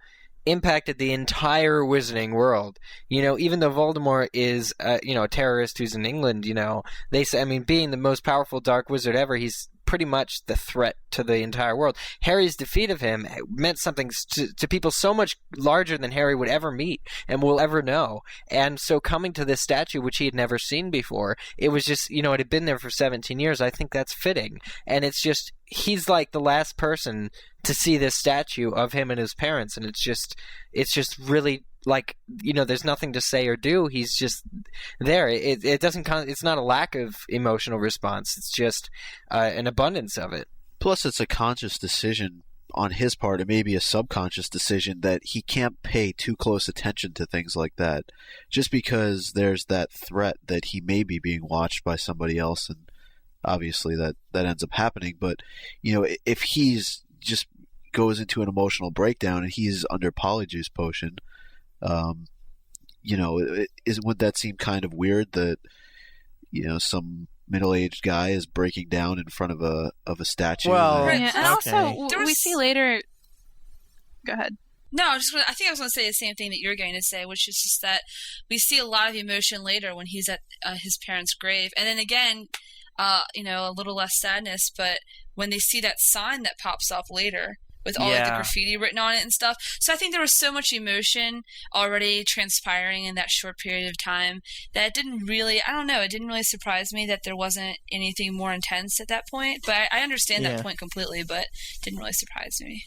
S6: impacted the entire wizarding world. Even though Voldemort is a terrorist who's in England, they say, being the most powerful dark wizard ever, he's pretty much the threat to the entire world. Harry's defeat of him meant something to people so much larger than Harry would ever meet and will ever know. And so coming to this statue, which he had never seen before, it was just, it had been there for 17 years. I think that's fitting. And it's just, he's like the last person to see this statue of him and his parents. And it's just really, there's nothing to say or do. He's just there. It doesn't. It's not a lack of emotional response. It's just an abundance of it.
S4: Plus, it's a conscious decision on his part. It may be a subconscious decision that he can't pay too close attention to things like that, just because there's that threat that he may be being watched by somebody else, and obviously that ends up happening. But if he's just goes into an emotional breakdown and he's under Polyjuice Potion. Would that seem kind of weird that some middle-aged guy is breaking down in front of a statue?
S2: Well,
S7: and also we see later. Go ahead.
S5: No, I think I was going to say the same thing that you're going to say, which is just that we see a lot of emotion later when he's at his parents' grave, and then again, a little less sadness. But when they see that sign that pops up later with all like, the graffiti written on it and stuff. So I think there was so much emotion already transpiring in that short period of time that it didn't really surprise me that there wasn't anything more intense at that point. But I understand that point completely, but it didn't really surprise me.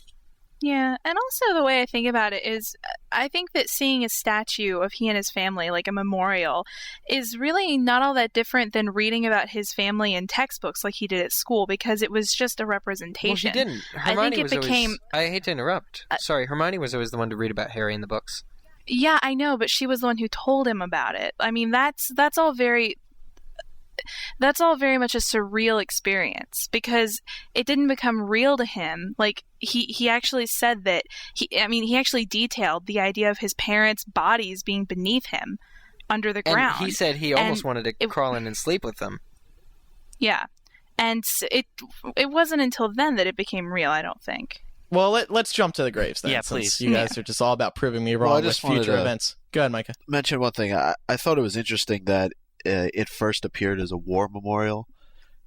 S7: Yeah, and also the way I think about it is I think that seeing a statue of he and his family, like a memorial, is really not all that different than reading about his family in textbooks like he did at school, because it was just a representation.
S6: Well, he didn't. Hermione I hate to interrupt. Sorry, Hermione was always the one to read about Harry in the books.
S7: Yeah, I know, but she was the one who told him about it. I mean, that's all very much a surreal experience, because it didn't become real to him. Like he actually said that he actually detailed the idea of his parents' bodies being beneath him under the ground.
S6: And he said he almost wanted to crawl in and sleep with them.
S7: Yeah. And it wasn't until then that it became real, I don't think.
S2: Well, let's jump to the graves then.
S8: Yeah,
S2: since
S8: please.
S2: you guys are just all about proving me wrong with future events. Go ahead, Micah.
S4: Mention one thing. I thought it was interesting that it first appeared as a war memorial,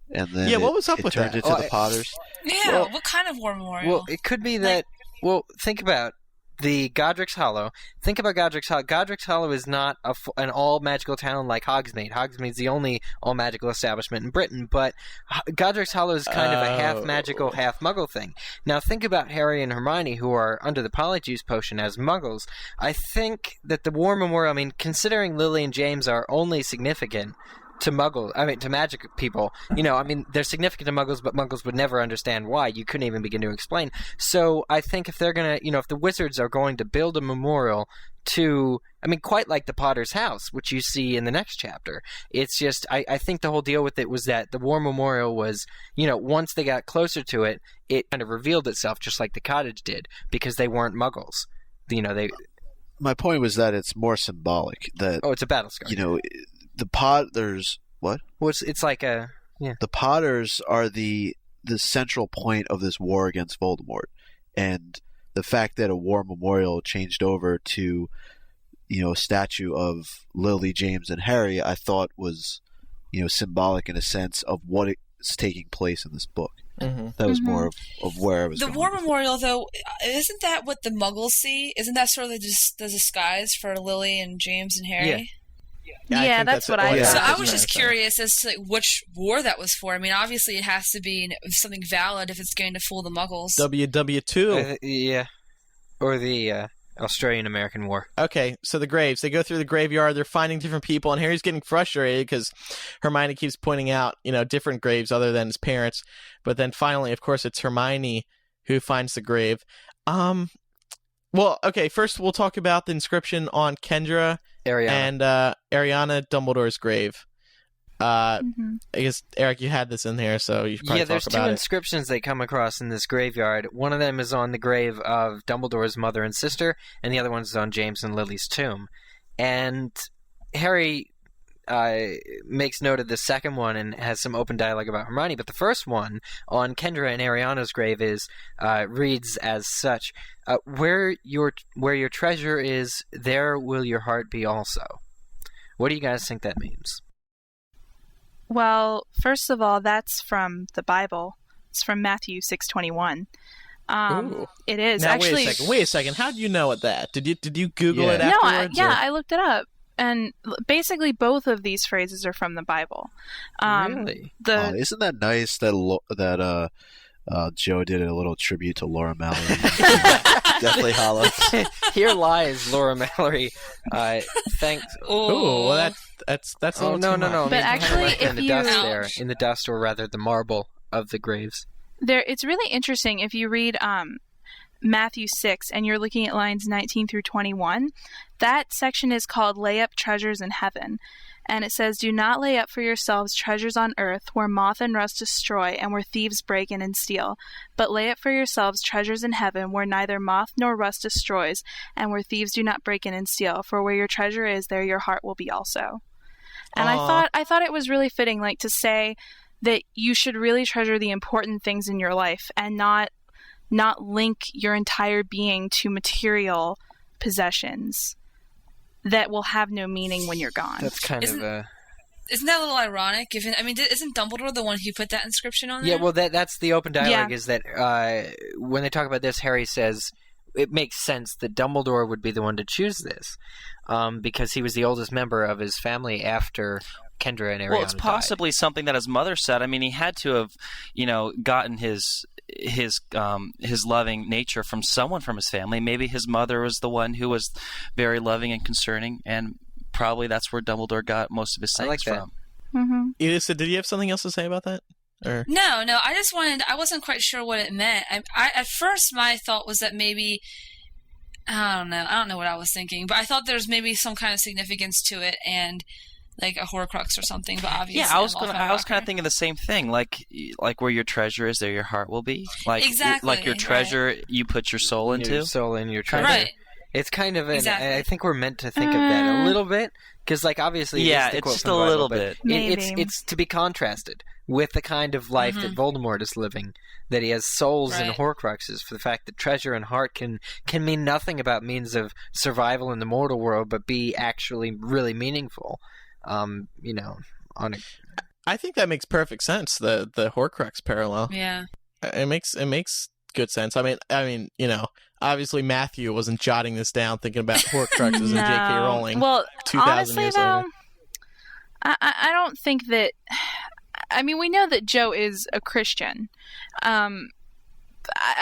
S4: and then
S2: what was up with
S4: turned
S2: that?
S4: into the Potters.
S5: Yeah, what kind of war memorial?
S6: Well, it could be that. Well, think about the Godric's Hollow. Think about Godric's Hollow. Godric's Hollow is not an all-magical town like Hogsmeade. Hogsmeade's the only all-magical establishment in Britain, but Godric's Hollow is kind of a half-magical, half-muggle thing. Now, think about Harry and Hermione, who are under the Polyjuice Potion as muggles. I think that the War Memorial, considering Lily and James are only significant to magic people, they're significant to muggles, but muggles would never understand why. You couldn't even begin to explain. So I think if they're going to, if the wizards are going to build a memorial to, quite like the Potter's house, which you see in the next chapter, it's just, I think the whole deal with it was that the War Memorial was, once they got closer to it, it kind of revealed itself just like the cottage did, because they weren't muggles.
S4: My point was that it's more symbolic. That
S6: it's a battle scar.
S4: The Potters. What?
S6: Well, it's like a. Yeah.
S4: The Potters are the central point of this war against Voldemort, and the fact that a war memorial changed over to, a statue of Lily, James, and Harry, I thought was, symbolic in a sense of what is taking place in this book. Mm-hmm. That was more of where I was going.
S5: The War Memorial, though, isn't that what the Muggles see? Isn't that sort of the disguise for Lily and James and Harry?
S7: Yeah. Yeah, that's what I thought.
S5: So I was just curious as to which war that was for. Obviously it has to be something valid if it's going to fool the Muggles.
S2: WW2.
S6: Yeah. Or the Australian-American War.
S2: Okay, so the graves. They go through the graveyard. They're finding different people, and Harry's getting frustrated because Hermione keeps pointing out, different graves other than his parents. But then finally, of course, it's Hermione who finds the grave. Well, okay, first we'll talk about the inscription on Kendra and Ariana Dumbledore's grave. I guess, Eric, you had this in here, so you should probably talk about it.
S6: Yeah, there's two inscriptions they come across in this graveyard. One of them is on the grave of Dumbledore's mother and sister, and the other one is on James and Lily's tomb. And Harry makes note of the second one and has some open dialogue about Hermione, but the first one on Kendra and Ariana's grave reads as such: where your treasure is, there will your heart be also. What do you guys think that means?
S7: Well, first of all, that's from the Bible. It's from Matthew 6:21. It is.
S2: Now,
S7: actually.
S2: Wait a second. How do you know that? Did you Google it afterwards?
S7: No, I looked it up. And basically, both of these phrases are from the Bible.
S6: Really?
S4: Isn't that nice that Joe did a little tribute to Laura Mallory? Deathly Hallows.
S6: Here lies Laura Mallory. Thanks.
S2: Oh, well, that's a little too much.
S6: No.
S7: But actually,
S6: in the dust, or rather, the marble of the graves.
S7: It's really interesting if you read Matthew 6 and you're looking at lines 19 through 21. That section is called "Lay Up Treasures in Heaven." And it says, "Do not lay up for yourselves treasures on earth, where moth and rust destroy, and where thieves break in and steal. But lay up for yourselves treasures in heaven, where neither moth nor rust destroys, and where thieves do not break in and steal. For where your treasure is, there your heart will be also." And I thought it was really fitting, to say that you should really treasure the important things in your life, and not link your entire being to material possessions that will have no meaning when you're gone.
S6: That's kind of a
S5: Isn't that a little ironic? Given, I mean, isn't Dumbledore the one who put that inscription on there?
S6: Yeah, well, that's the open dialogue. Is that when they talk about this, Harry says it makes sense that Dumbledore would be the one to choose this, because he was the oldest member of his family after Kendra and Ariana.
S8: Well, it's possibly something that his mother said. I mean, he had to have, gotten his loving nature from someone from his family. Maybe his mother was the one who was very loving and concerning, and probably that's where Dumbledore got most of his sayings from.
S7: Mm-hmm.
S2: Elysa, did you have something else to say about that? Or?
S5: No. I wasn't quite sure what it meant. I at first my thought was that maybe, I don't know what I was thinking, but I thought there's maybe some kind of significance to it and like a Horcrux or something. But obviously,
S8: yeah, I was kind of thinking the same thing. Like where your treasure is, there your heart will be. Like
S5: exactly,
S8: like your treasure, you put your soul into.
S6: Your soul in your treasure.
S5: Right.
S6: It's kind of
S5: exactly.
S6: I think we're meant to think of that a little bit, because like obviously
S8: it's just a little bit.
S6: It's to be contrasted with the kind of life that Voldemort is living, that he has souls and Horcruxes, for the fact that treasure and heart can mean nothing about means of survival in the mortal world, but be actually really meaningful. I
S2: think that makes perfect sense. The Horcrux parallel.
S5: Yeah.
S2: It makes good sense. I mean, obviously Matthew wasn't jotting this down thinking about Horcruxes
S7: no.
S2: and J.K. Rowling.
S7: Well,
S2: 2,000
S7: honestly,
S2: years
S7: though,
S2: later.
S7: I don't think that. I mean, we know that Jo is a Christian. I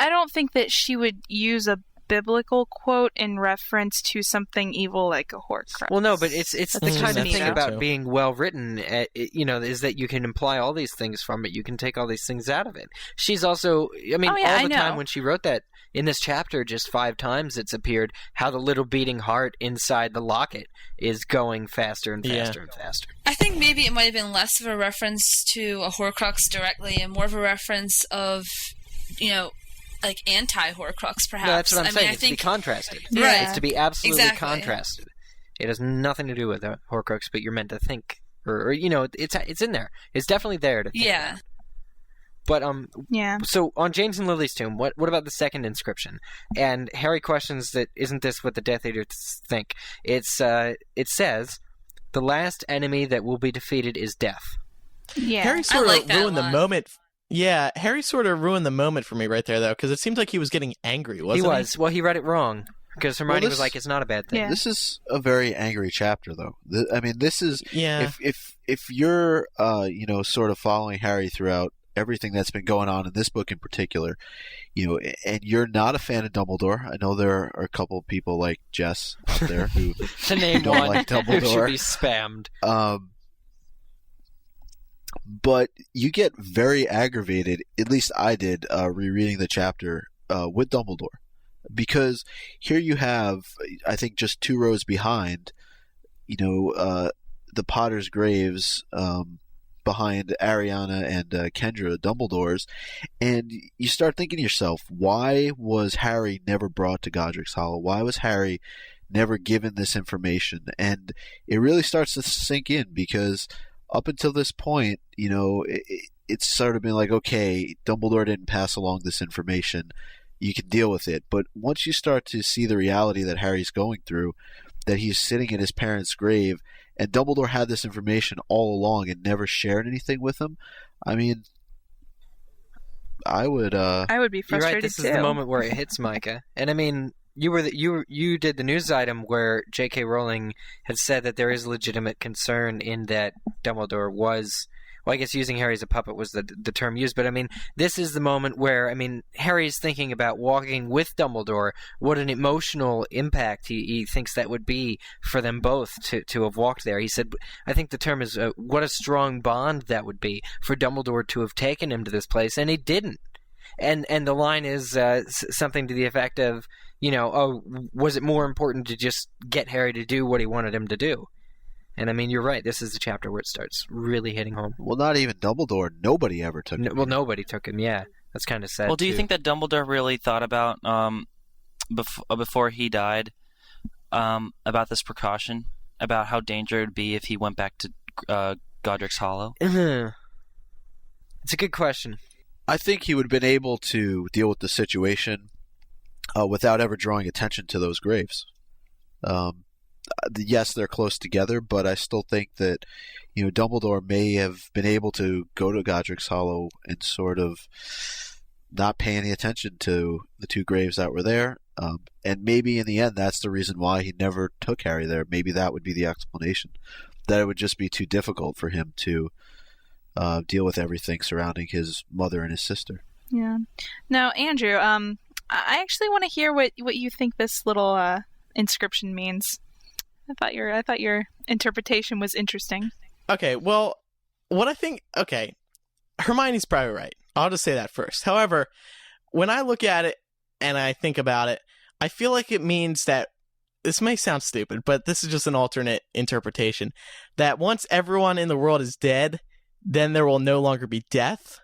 S7: don't think that she would use a biblical quote in reference to something evil like a Horcrux.
S6: Well, no, but it's the kind of thing about
S2: too.
S6: being well written, is that you can imply all these things from it. You can take all these things out of it. She's also, all the time when she wrote that in this chapter, just 5 times it's appeared how the little beating heart inside the locket is going faster and faster and faster.
S5: I think maybe it might have been less of a reference to a Horcrux directly and more of a reference of, like anti-Horcrux, perhaps.
S6: No, that's what I'm saying.
S5: I
S6: It's
S5: think
S6: to be contrasted.
S5: Right.
S6: It's to be absolutely
S5: Exactly.
S6: contrasted. It has nothing to do with a Horcrux, but you're meant to think, or it's in there. It's definitely there to think about. But so on James and Lily's tomb, what about the second inscription? And Harry questions that isn't this what the Death Eaters think? It says, "The last enemy that will be defeated is death."
S7: Yeah,
S2: Harry sort
S5: like
S2: of
S5: that
S2: ruined
S5: one.
S2: the moment. Yeah, Harry sort of ruined the moment for me right there, though, because it seemed like he was getting angry, wasn't he?
S6: He was. Well, he read it wrong, because Hermione was like, "It's not a bad thing."
S7: Yeah.
S4: This is a very angry chapter, though. This is if you're sort of following Harry throughout everything that's been going on in this book in particular, and you're not a fan of Dumbledore. I know there are a couple of people like Jess out there who
S6: To name
S4: don't
S6: one
S4: like
S6: who should
S4: Dumbledore.
S6: be spammed.
S4: But you get very aggravated, at least I did, rereading the chapter with Dumbledore. Because here you have, I think just 2 rows behind, the Potter's graves behind Ariana and Kendra, Dumbledore's, and you start thinking to yourself, why was Harry never brought to Godric's Hollow? Why was Harry never given this information? And it really starts to sink in, because up until this point, it's sort of been like, okay, Dumbledore didn't pass along this information, you can deal with it. But once you start to see the reality that Harry's going through, that he's sitting in his parents' grave, and Dumbledore had this information all along and never shared anything with him, I mean, I would
S7: be frustrated
S6: You're right. This
S7: too.
S6: is the moment where it hits Micah, and I mean, you did the news item where J.K. Rowling had said that there is legitimate concern in that Dumbledore was. Well, I guess using Harry as a puppet was the term used, but I mean, this is the moment where, Harry's thinking about walking with Dumbledore, what an emotional impact he thinks that would be for them both to have walked there. He said, I think the term is, what a strong bond that would be for Dumbledore to have taken him to this place, and he didn't. And the line is something to the effect of, was it more important to just get Harry to do what he wanted him to do? And I mean, you're right. This is the chapter where it starts really hitting home.
S4: Well, not even Dumbledore. Nobody ever took him.
S6: Well, nobody took him, yeah. That's kind of sad,
S8: Well, do you
S6: too.
S8: think that Dumbledore really thought about, before he died, about this precaution? About how dangerous it would be if he went back to Godric's Hollow?
S6: It's a good question.
S4: I think he would have been able to deal with the situation without ever drawing attention to those graves. yes, they're close together, but I still think that, Dumbledore may have been able to go to Godric's Hollow and sort of not pay any attention to the two graves that were there. And maybe in the end, that's the reason why he never took Harry there. Maybe that would be the explanation. That it would just be too difficult for him to deal with everything surrounding his mother and his sister.
S7: Yeah. Now, Andrew, I actually want to hear what you think this little inscription means. I thought your interpretation was interesting.
S2: Okay, well, what I think... Okay, Hermione's probably right. I'll just say that first. However, when I look at it and I think about it, I feel like it means that... This may sound stupid, but this is just an alternate interpretation. That once everyone in the world is dead, then there will no longer be death,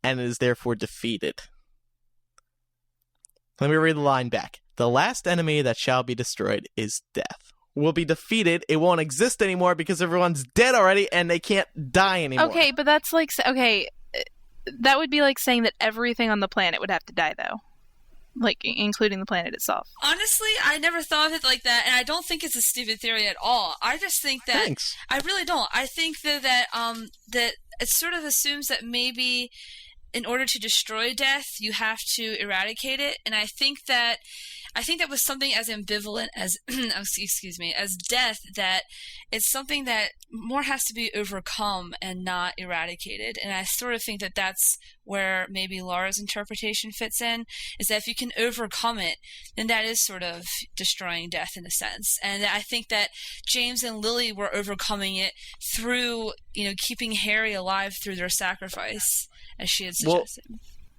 S2: and it is therefore defeated. Let me read the line back. The last enemy that shall be destroyed is death. Will be defeated. It won't exist anymore because everyone's dead already and they can't die anymore.
S7: Okay, but that's like... Okay, that would be like saying that everything on the planet would have to die, though. Like, including the planet itself.
S5: Honestly, I never thought of it like that, and I don't think it's a stupid theory at all. I just think that...
S2: Thanks.
S5: I really don't. I think that it sort of assumes that maybe in order to destroy death, you have to eradicate it, and I think that was something as ambivalent as as death, that it's something that more has to be overcome and not eradicated. And I sort of think that that's where maybe Laura's interpretation fits in, is that if you can overcome it, then that is sort of destroying death in a sense. And I think that James and Lily were overcoming it through, keeping Harry alive through their sacrifice, as she had suggested.
S2: Well,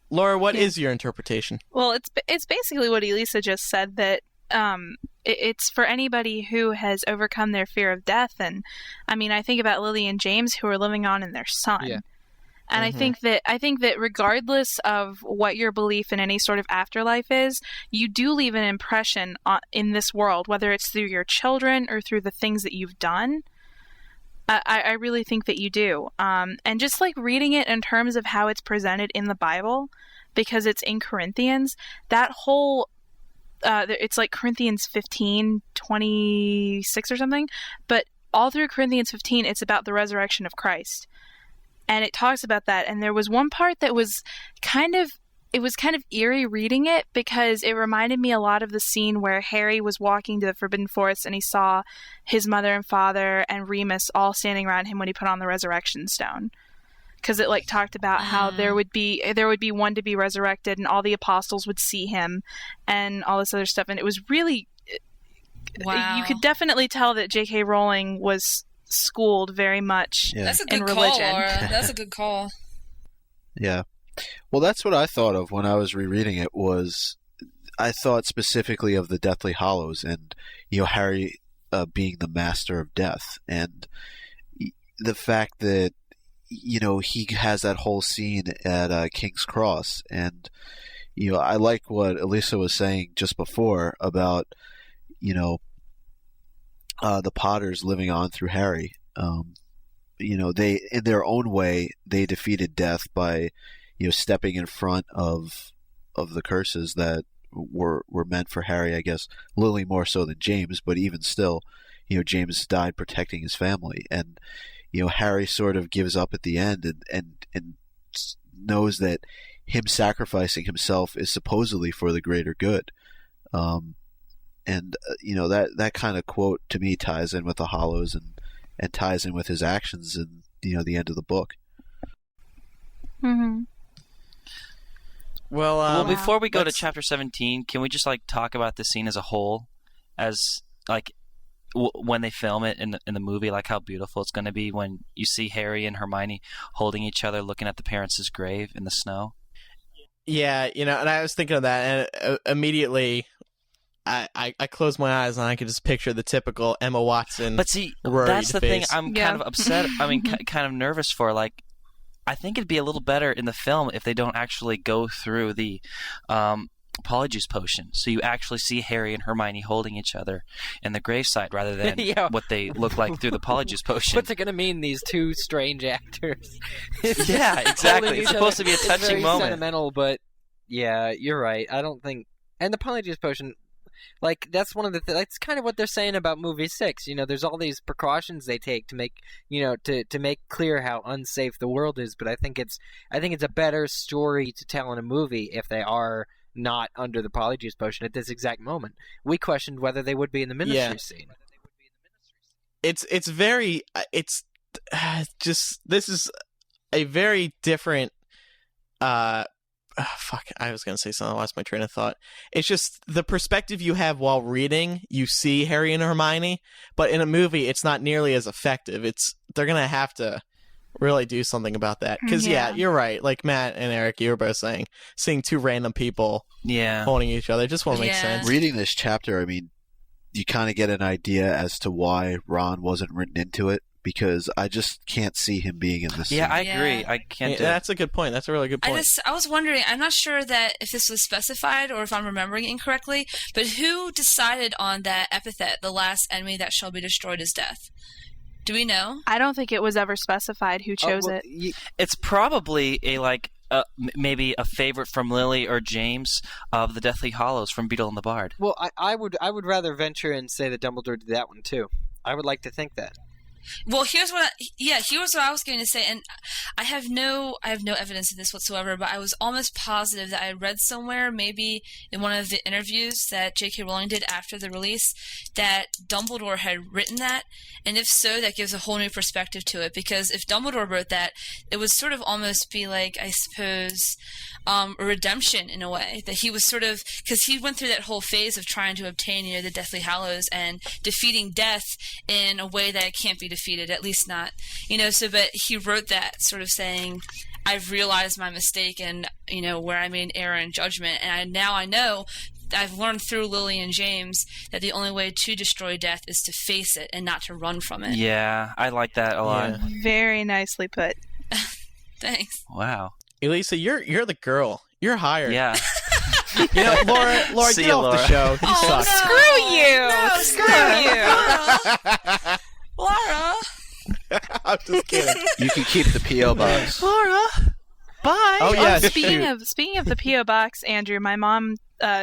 S2: Laura, what is your interpretation?
S7: Well, it's basically what Elysa just said, that it's for anybody who has overcome their fear of death. And I mean, I think about Lily and James, who are living on in their son. Yeah. And I think that regardless of what your belief in any sort of afterlife is, you do leave an impression in this world, whether it's through your children or through the things that you've done. I really think that you do. And just like reading it in terms of how it's presented in the Bible, because it's in Corinthians, that whole, it's like Corinthians 15:26 or something, but all through Corinthians 15, it's about the resurrection of Christ. And it talks about that. And there was one part that was kind of eerie reading it, because it reminded me a lot of the scene where Harry was walking to the Forbidden Forest and he saw his mother and father and Remus all standing around him when he put on the resurrection stone. Because it talked about how there would be one to be resurrected and all the apostles would see him and all this other stuff. And it was really...
S5: Wow.
S7: You could definitely tell that J.K. Rowling was schooled very much
S5: That's a good
S7: in
S5: call,
S7: religion.
S5: Laura. That's a good call.
S4: Yeah. Well, that's what I thought of when I was rereading it. I thought specifically of the Deathly Hallows and Harry being the master of death, and the fact that he has that whole scene at King's Cross. And I like what Elysa was saying just before about the Potters living on through Harry. They, in their own way, they defeated death by stepping in front of the curses that were meant for Harry. I guess Lily more so than James, but even still, James died protecting his family, and Harry sort of gives up at the end and knows that him sacrificing himself is supposedly for the greater good. That kind of quote to me ties in with the Hallows and ties in with his actions in the end of the book.
S7: Mm-hmm.
S8: Well, before we go to chapter 17, can we just talk about the scene as a whole, as when they film it in the movie, how beautiful it's going to be when you see Harry and Hermione holding each other, looking at the parents' grave in the snow. Yeah,
S2: and I was thinking of that, and immediately I closed my eyes and I could just picture the typical Emma Watson.
S8: But see,
S2: worried
S8: that's the
S2: face.
S8: thing I'm kind of upset. I mean, kind of nervous for. I think it'd be a little better in the film if they don't actually go through the Polyjuice potion, so you actually see Harry and Hermione holding each other in the graveside rather than what they look like through the Polyjuice potion.
S6: What's it going to mean, these two strange actors?
S8: Yeah, exactly. It's supposed to be a touching
S6: very
S8: moment.
S6: Sentimental, but yeah, you're right. I don't think... And the Polyjuice potion... Like, that's one of the that's kind of what they're saying about movie 6. You know, there's all these precautions they take to make, you know, to make clear how unsafe the world is. But I think it's a better story to tell in a movie if they are not under the Polyjuice Potion at this exact moment. We questioned whether they would be in the ministry scene.
S2: It's very just this is a very different fuck, I was gonna say something, I lost my train of thought. It's just the perspective you have while reading, you see Harry and Hermione, but in a movie it's not nearly as effective. They're gonna have to really do something about that. Because yeah, you're right, like Matt and Eric, you were both saying, seeing two random people holding each other just won't make sense.
S4: Reading this chapter, I mean, you kind of get an idea as to why Ron wasn't written into it, because I just can't see him being in this scene.
S8: I agree. I can't.
S2: That's a good point. That's a really good point.
S5: I was wondering, I'm not sure that if this was specified or if I'm remembering incorrectly, but who decided on that epithet, the last enemy that shall be destroyed is death? Do we know?
S7: I don't think it was ever specified who chose it.
S8: It's probably maybe a favorite from Lily or James of the Deathly Hallows from Beetle and the Bard.
S6: Well, I would rather venture and say that Dumbledore did that one too. I would like to think that.
S5: Well, here's what I was going to say, and I have no evidence of this whatsoever, but I was almost positive that I read somewhere, maybe in one of the interviews that J.K. Rowling did after the release, that Dumbledore had written that, and if so, that gives a whole new perspective to it, because if Dumbledore wrote that, it would sort of almost be like, I suppose, a redemption in a way, that he was sort of, because he went through that whole phase of trying to obtain, the Deathly Hallows and defeating death in a way that it can't be defeated, at least not, but he wrote that sort of saying, I've realized my mistake and, where I made an error in judgment, and now I know, I've learned through Lily and James that the only way to destroy death is to face it and not to run from it.
S8: Yeah, I like that a lot.
S2: Yeah.
S7: Very nicely put.
S5: Thanks.
S8: Wow.
S2: Elisa, you're the girl. You're hired.
S8: Yeah.
S2: Laura,
S8: See
S2: get
S8: you,
S2: off
S8: Laura.
S2: the show. You suck.
S7: No, screw you.
S5: Laura!
S2: I'm just kidding.
S4: You can keep the P.O. box.
S8: Laura, bye.
S2: Oh, yeah.
S7: Speaking of the P.O. box, Andrew, my mom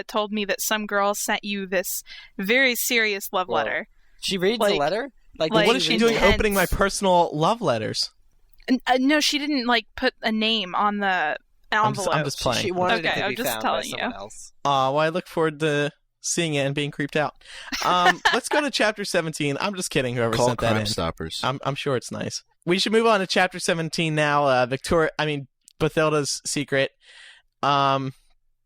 S7: told me that some girl sent you this very serious love letter.
S6: She reads the letter?
S2: What is she doing opening my personal love letters?
S7: No, she didn't put a name on the envelope.
S2: I'm just playing.
S6: She wanted it to be
S7: I'm just
S6: found by
S7: telling
S6: someone
S7: you.
S6: else.
S2: Well, I look forward to seeing it and being creeped out. Let's go to chapter 17. I'm just kidding, whoever
S4: Call
S2: sent that
S4: Crime
S2: in.
S4: Stoppers.
S2: I'm sure it's nice. We should move on to chapter 17 now. Bathilda's secret.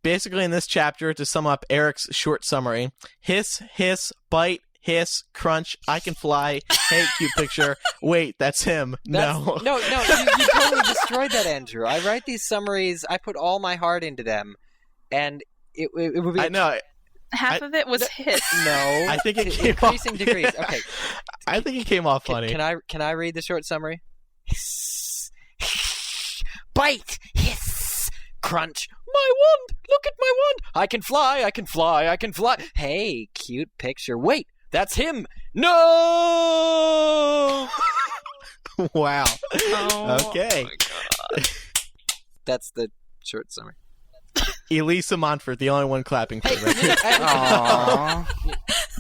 S2: Basically in this chapter, to sum up Eric's short summary: hiss, hiss, bite, hiss, crunch, I can fly, hey, cute picture, wait, that's him. No,
S6: you totally destroyed that, Andrew. I write these summaries, I put all my heart into them, and it would be...
S2: I know.
S7: Half of it was hiss.
S6: No.
S2: I think it came
S6: increasing
S2: off...
S6: degrees. Okay.
S2: I think it came off funny.
S6: Can I read the short summary? Hiss, bite, hiss, crunch, my wand, look at my wand, I can fly, I can fly, I can fly. Hey, cute picture, wait, that's him. No!
S2: Wow.
S7: Oh,
S2: Okay.
S7: my God.
S6: That's the short summary.
S2: Elysa Montfort, the only one clapping for me.
S8: Aww.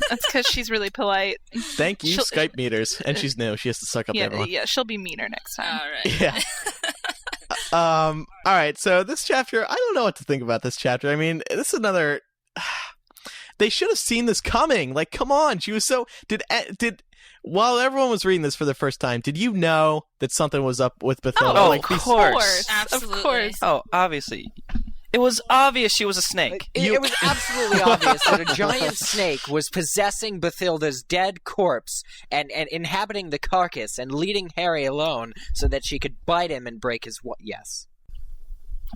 S7: That's because she's really polite.
S2: Thank you, Skype meters. And she's new. She has to suck up to everyone.
S7: Yeah, she'll be meaner next time.
S5: All right.
S2: Yeah. All right, so this chapter, I don't know what to think about this chapter. I mean, this is another... They should have seen this coming. Like, come on. She was so... While everyone was reading this for the first time, did you know that something was up with Bathilda?
S8: Oh,
S2: like,
S8: of course.
S5: Absolutely.
S7: Of course.
S8: Oh, obviously. It was obvious she was a snake.
S6: It was absolutely obvious that a giant snake was possessing Bathilda's dead corpse and inhabiting the carcass and leading Harry alone so that she could bite him and break his... Yes.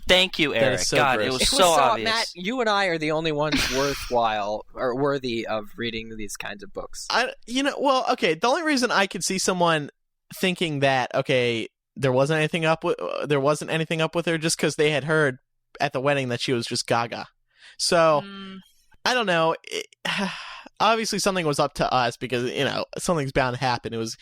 S8: Thank you, Eric.
S2: so
S8: God,
S2: gross.
S8: it was so obvious.
S6: Matt, you and I are the only ones worthwhile or worthy of reading these kinds of books.
S2: Okay, the only reason I could see someone thinking that, okay, there wasn't anything up with her just because they had heard at the wedding that she was just gaga. So, I don't know. Obviously, something was up to us because, something's bound to happen. It was,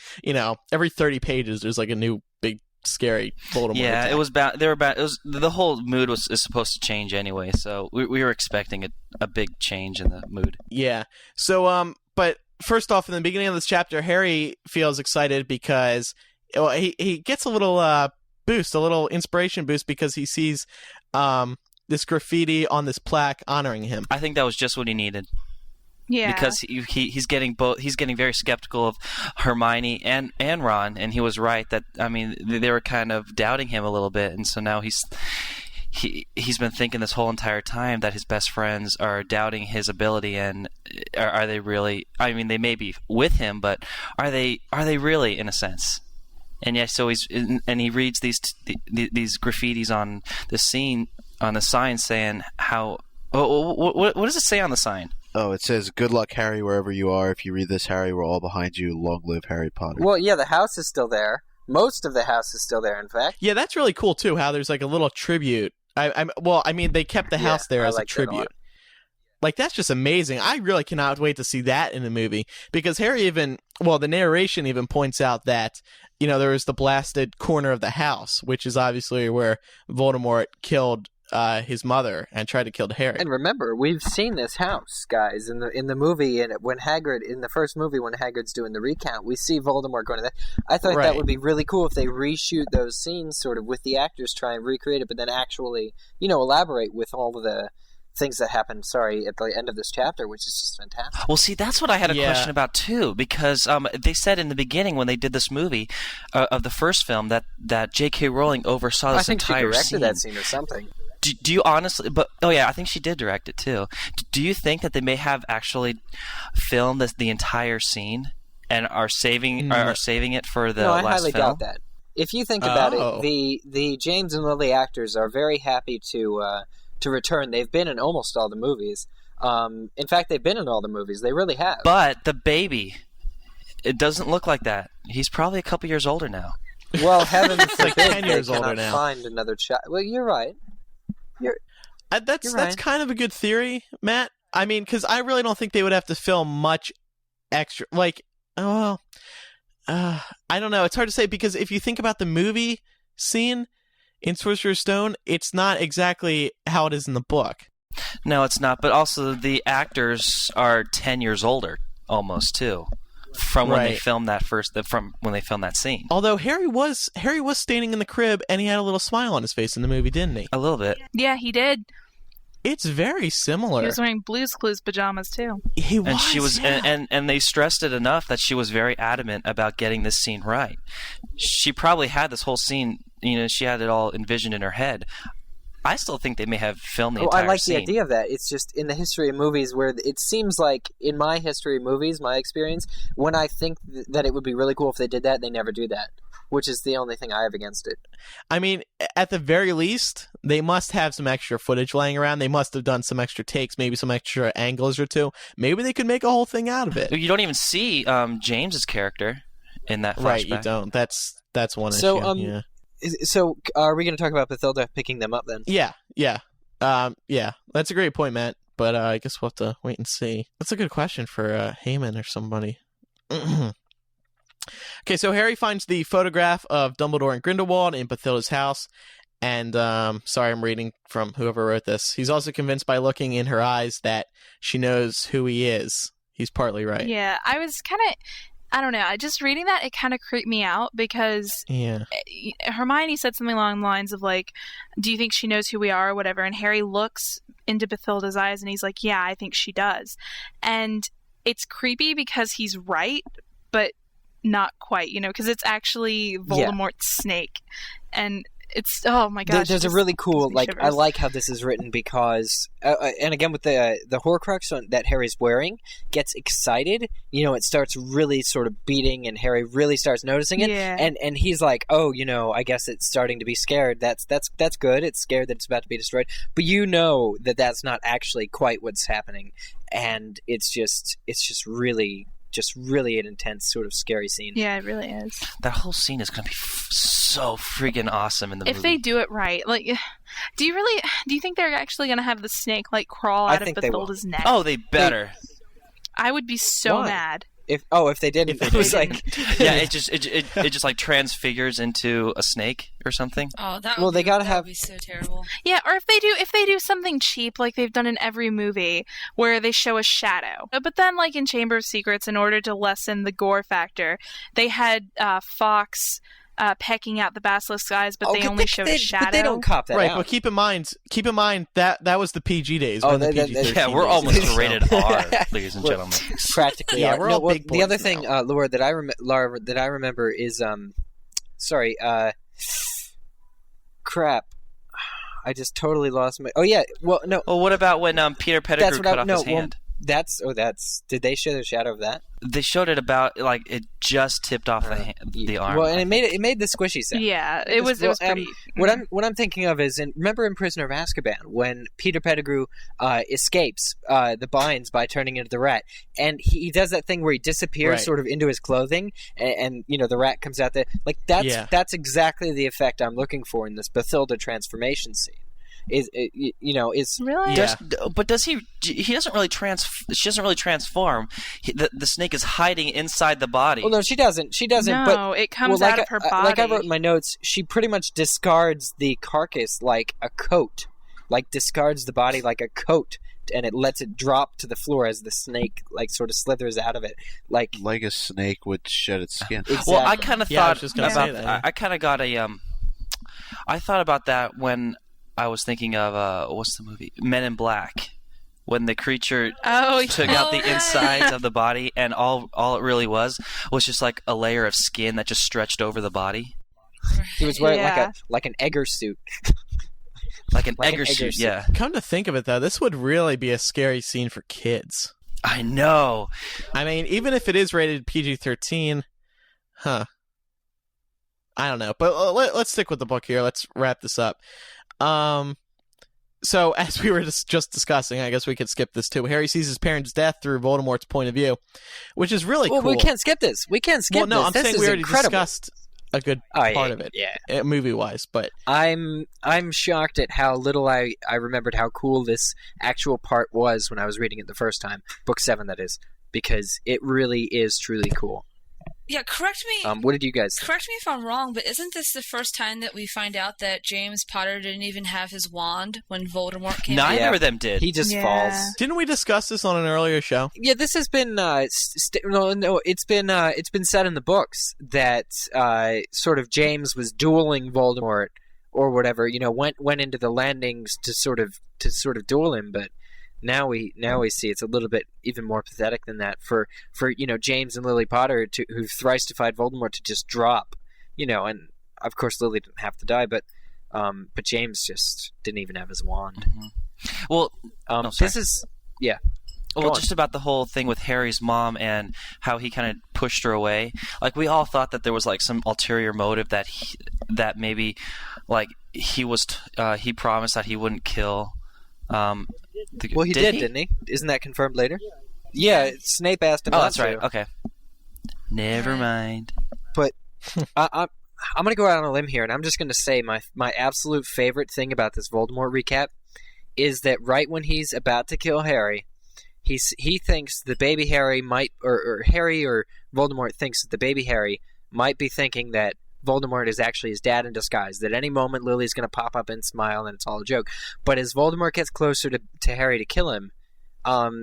S2: every 30 pages, there's like a new big scary Voldemort.
S8: Yeah,
S2: attack.
S8: it was bad. They were bad. It was the whole mood is supposed to change anyway, so we were expecting a big change in the mood.
S2: Yeah. So but first off, in the beginning of this chapter, Harry feels excited because he gets a little boost, a little inspiration boost because he sees this graffiti on this plaque honoring him.
S8: I think that was just what he needed.
S7: Yeah.
S8: Because he's getting very skeptical of Hermione and Ron, and he was right that they were kind of doubting him a little bit, and so now he's been thinking this whole entire time that his best friends are doubting his ability, and are they really? I mean, they may be with him, but are they really, in a sense? And yeah, so he reads these graffitis on the scene on the sign saying how. What does it say on the sign?
S4: Oh, it says, "Good luck, Harry, wherever you are. If you read this, Harry, we're all behind you. Long live Harry Potter."
S6: Well, yeah, the house is still there. Most of the house is still there, in fact.
S2: Yeah, that's really cool too. How there's like a little tribute. They kept the house there as a tribute. Like, that's just amazing. I really cannot wait to see that in the movie because Harry the narration even points out that there was the blasted corner of the house, which is obviously where Voldemort killed his mother and tried to kill Harry.
S6: And remember, we've seen this house, guys, in the movie, and when the first movie when Hagrid's doing the recount, we see Voldemort going to that. I thought that would be really cool if they reshoot those scenes sort of with the actors, try and recreate it, but then actually, elaborate with all of the things that happened, at the end of this chapter, which is just fantastic.
S8: Well, see, that's what I had a question about, too, because they said in the beginning when they did this movie of the first film that J.K. Rowling oversaw this entire scene.
S6: I think she directed that scene or something.
S8: Do you honestly? I think she did direct it too. Do you think that they may have actually filmed the entire scene and are saving it for the last film?
S6: No, I highly doubt that. If you think about it, the James and Lily actors are very happy to return. They've been in almost all the movies. In fact, they've been in all the movies. They really have.
S8: But the baby, it doesn't look like that. He's probably a couple years older now.
S6: Well, heaven forbid,
S2: 10 years older now.
S6: Find another child. Well, you're right.
S2: That's kind of a good theory, Matt. I mean, because I really don't think they would have to film much extra. Like, I don't know. It's hard to say because if you think about the movie scene in Sorcerer's Stone, it's not exactly how it is in the book.
S8: No, it's not. But also, the actors are 10 years older, almost too, from when they filmed that scene. Although
S2: Harry was standing in the crib and he had a little smile on his face in the movie, didn't he?
S8: A little bit.
S7: Yeah, he did.
S2: It's very similar.
S7: He was wearing Blue's Clues pajamas too.
S2: He was,
S8: and she was, and they stressed it enough that she was very adamant about getting this scene right. She probably had this whole scene, she had it all envisioned in her head. I still think they may have filmed the entire scene.
S6: I like the idea of that. It's just in the history of movies where it seems like, in my history of movies, my experience, when I think that it would be really cool if they did that, they never do that, which is the only thing I have against it.
S2: I mean, at the very least, they must have some extra footage laying around. They must have done some extra takes, maybe some extra angles or two. Maybe they could make a whole thing out of it.
S8: You don't even see James's character in that flashback.
S2: Right, you don't. That's one issue. Yeah.
S6: So, are we going to talk about Bathilda picking them up then?
S2: Yeah. That's a great point, Matt. But I guess we'll have to wait and see. That's a good question for Heyman or somebody. Okay, so Harry finds the photograph of Dumbledore and Grindelwald in Bathilda's house. And, sorry, I'm reading from whoever wrote this. He's also convinced by looking in her eyes that she knows who he is. He's partly right.
S7: Yeah, I was kind of... I don't know. Just reading that, it kind of creeped me out because Hermione said something along the lines of like, do you think she knows who we are or whatever? And Harry looks into Bathilda's eyes and he's like, yeah, I think she does. And it's creepy because he's right, but not quite, because it's actually Voldemort's snake. And it's, oh my gosh.
S6: There's a really cool, I like how this is written because, and again with the Horcrux that Harry's wearing, gets excited, it starts really sort of beating and Harry really starts noticing it, and he's like, oh, I guess it's starting to be scared, that's good, it's scared that it's about to be destroyed, but that's not actually quite what's happening, and it's just really an intense sort of scary scene.
S7: Yeah, it really is.
S8: That whole scene is going to be so freaking awesome in the movie.
S7: If they do it right. Like, do you think they're actually going to have the snake, crawl out of Bathilda's neck?
S8: Oh, they better.
S7: I would be so mad.
S6: If they didn't, it was like
S8: it just like transfigures into a snake or something.
S5: Oh, that
S6: Well,
S5: would
S6: they
S5: be,
S6: gotta
S5: that
S6: have-
S5: would be so terrible.
S7: Yeah, or if they do something cheap like they've done in every movie where they show a shadow. But then like in Chamber of Secrets, in order to lessen the gore factor, they had Fox pecking out the basilisk's eyes, but they only showed a shadow.
S6: But they don't cop that
S2: Right,
S6: out.
S2: but keep in mind that was the PG days.
S6: Oh,
S2: when the
S6: that-
S2: PG-13
S8: Yeah, we're
S2: days
S8: almost
S2: came out.
S8: rated R, ladies and gentlemen.
S6: Practically,
S2: Yeah,
S6: are.
S2: we're all big
S6: The other
S2: boys
S6: thing,
S2: now.
S6: Laura, that I remember is crap. I just totally lost my. Oh yeah, well no,
S8: Well, what about when Peter Pettigrew cut off his hand?
S6: That's did they show the shadow of that?
S8: They showed it about like it just tipped off the arm.
S6: Well, and it made the squishy sound.
S7: Yeah, it was pretty.
S6: What I'm thinking of is, remember in Prisoner of Azkaban when Peter Pettigrew escapes the binds by turning into the rat, and he does that thing where he disappears
S2: Right.
S6: sort of into his clothing, and the rat comes out there. Like that's exactly the effect I'm looking for in this Bathilda transformation scene. Is
S7: Really?
S2: Yeah.
S8: But does he? He doesn't really She doesn't really transform. The snake is hiding inside the body.
S6: Well, no, she doesn't. She doesn't.
S7: No,
S6: but
S7: it comes
S6: like
S7: out of her body.
S6: Like I wrote in my notes, she pretty much discards the carcass like a coat, like discards the body like a coat, and it lets it drop to the floor as the snake like sort of slithers out of it, like
S4: a snake would shed its skin.
S6: Exactly.
S8: Well, I kind of
S2: Yeah, I
S8: thought
S2: was just gonna say
S8: about.
S2: that.
S8: I kind of got a. I thought about that when I was thinking of what's the movie Men in Black, when the creature took out the
S5: right.
S8: insides of the body, and all it really was just like a layer of skin that just stretched over the body,
S6: he was wearing
S7: Yeah.
S6: like an egger suit.
S8: like an
S6: Like an
S8: egger suit.
S6: egger suit.
S8: Yeah,
S2: Come to think of it, though, this would really be a scary scene for kids.
S8: I know.
S2: I mean, even if it is rated PG-13, I don't know. But let's stick with the book here. Let's wrap this up. So, as we were just discussing, I guess we could skip this too. Harry sees his parents' death through Voldemort's point of view, which is really
S6: Well,
S2: cool.
S6: we can't skip this. We can't skip
S2: well, no,
S6: this.
S2: I'm
S6: This
S2: saying
S6: is
S2: we already
S6: incredible.
S2: discussed a good
S6: Oh,
S2: part of it,
S6: Yeah.
S2: movie-wise. But
S6: I'm shocked at how little I remembered how cool this actual part was when I was reading it the first time. Book 7, that is, because it really is truly cool.
S5: Yeah, correct me.
S6: What did you guys think?
S5: Correct me if I'm wrong, but isn't this the first time that we find out that James Potter didn't even have his wand when Voldemort came?
S8: Neither
S6: Yeah.
S8: of them did.
S6: He just
S7: Yeah.
S6: falls.
S2: didn't we discuss this on an earlier show?
S6: Yeah, this has been it's been said in the books that sort of James was dueling Voldemort or whatever. Went into the landings to sort of duel him, but now we see it's a little bit even more pathetic than that for James and Lily Potter who thrice defied Voldemort to just drop, and of course Lily didn't have to die, but James just didn't even have his wand.
S8: Well,
S6: This is
S8: Well,
S6: Go on.
S8: just about the whole thing with Harry's mom and how he kind of pushed her away. Like, we all thought that there was like some ulterior motive that maybe like he promised that he wouldn't kill.
S6: Well, he did, didn't he? Isn't that confirmed later? Yeah, Snape asked him.
S8: Oh,
S6: not
S8: that's right.
S6: to.
S8: Okay. Never mind.
S6: But I'm going to go out on a limb here, and I'm just going to say my absolute favorite thing about this Voldemort recap is that right when he's about to kill Harry, he thinks the baby Harry might, or Harry or Voldemort thinks that the baby Harry might be thinking that Voldemort is actually his dad in disguise, that any moment Lily's going to pop up and smile and it's all a joke. But as Voldemort gets closer to Harry to kill him,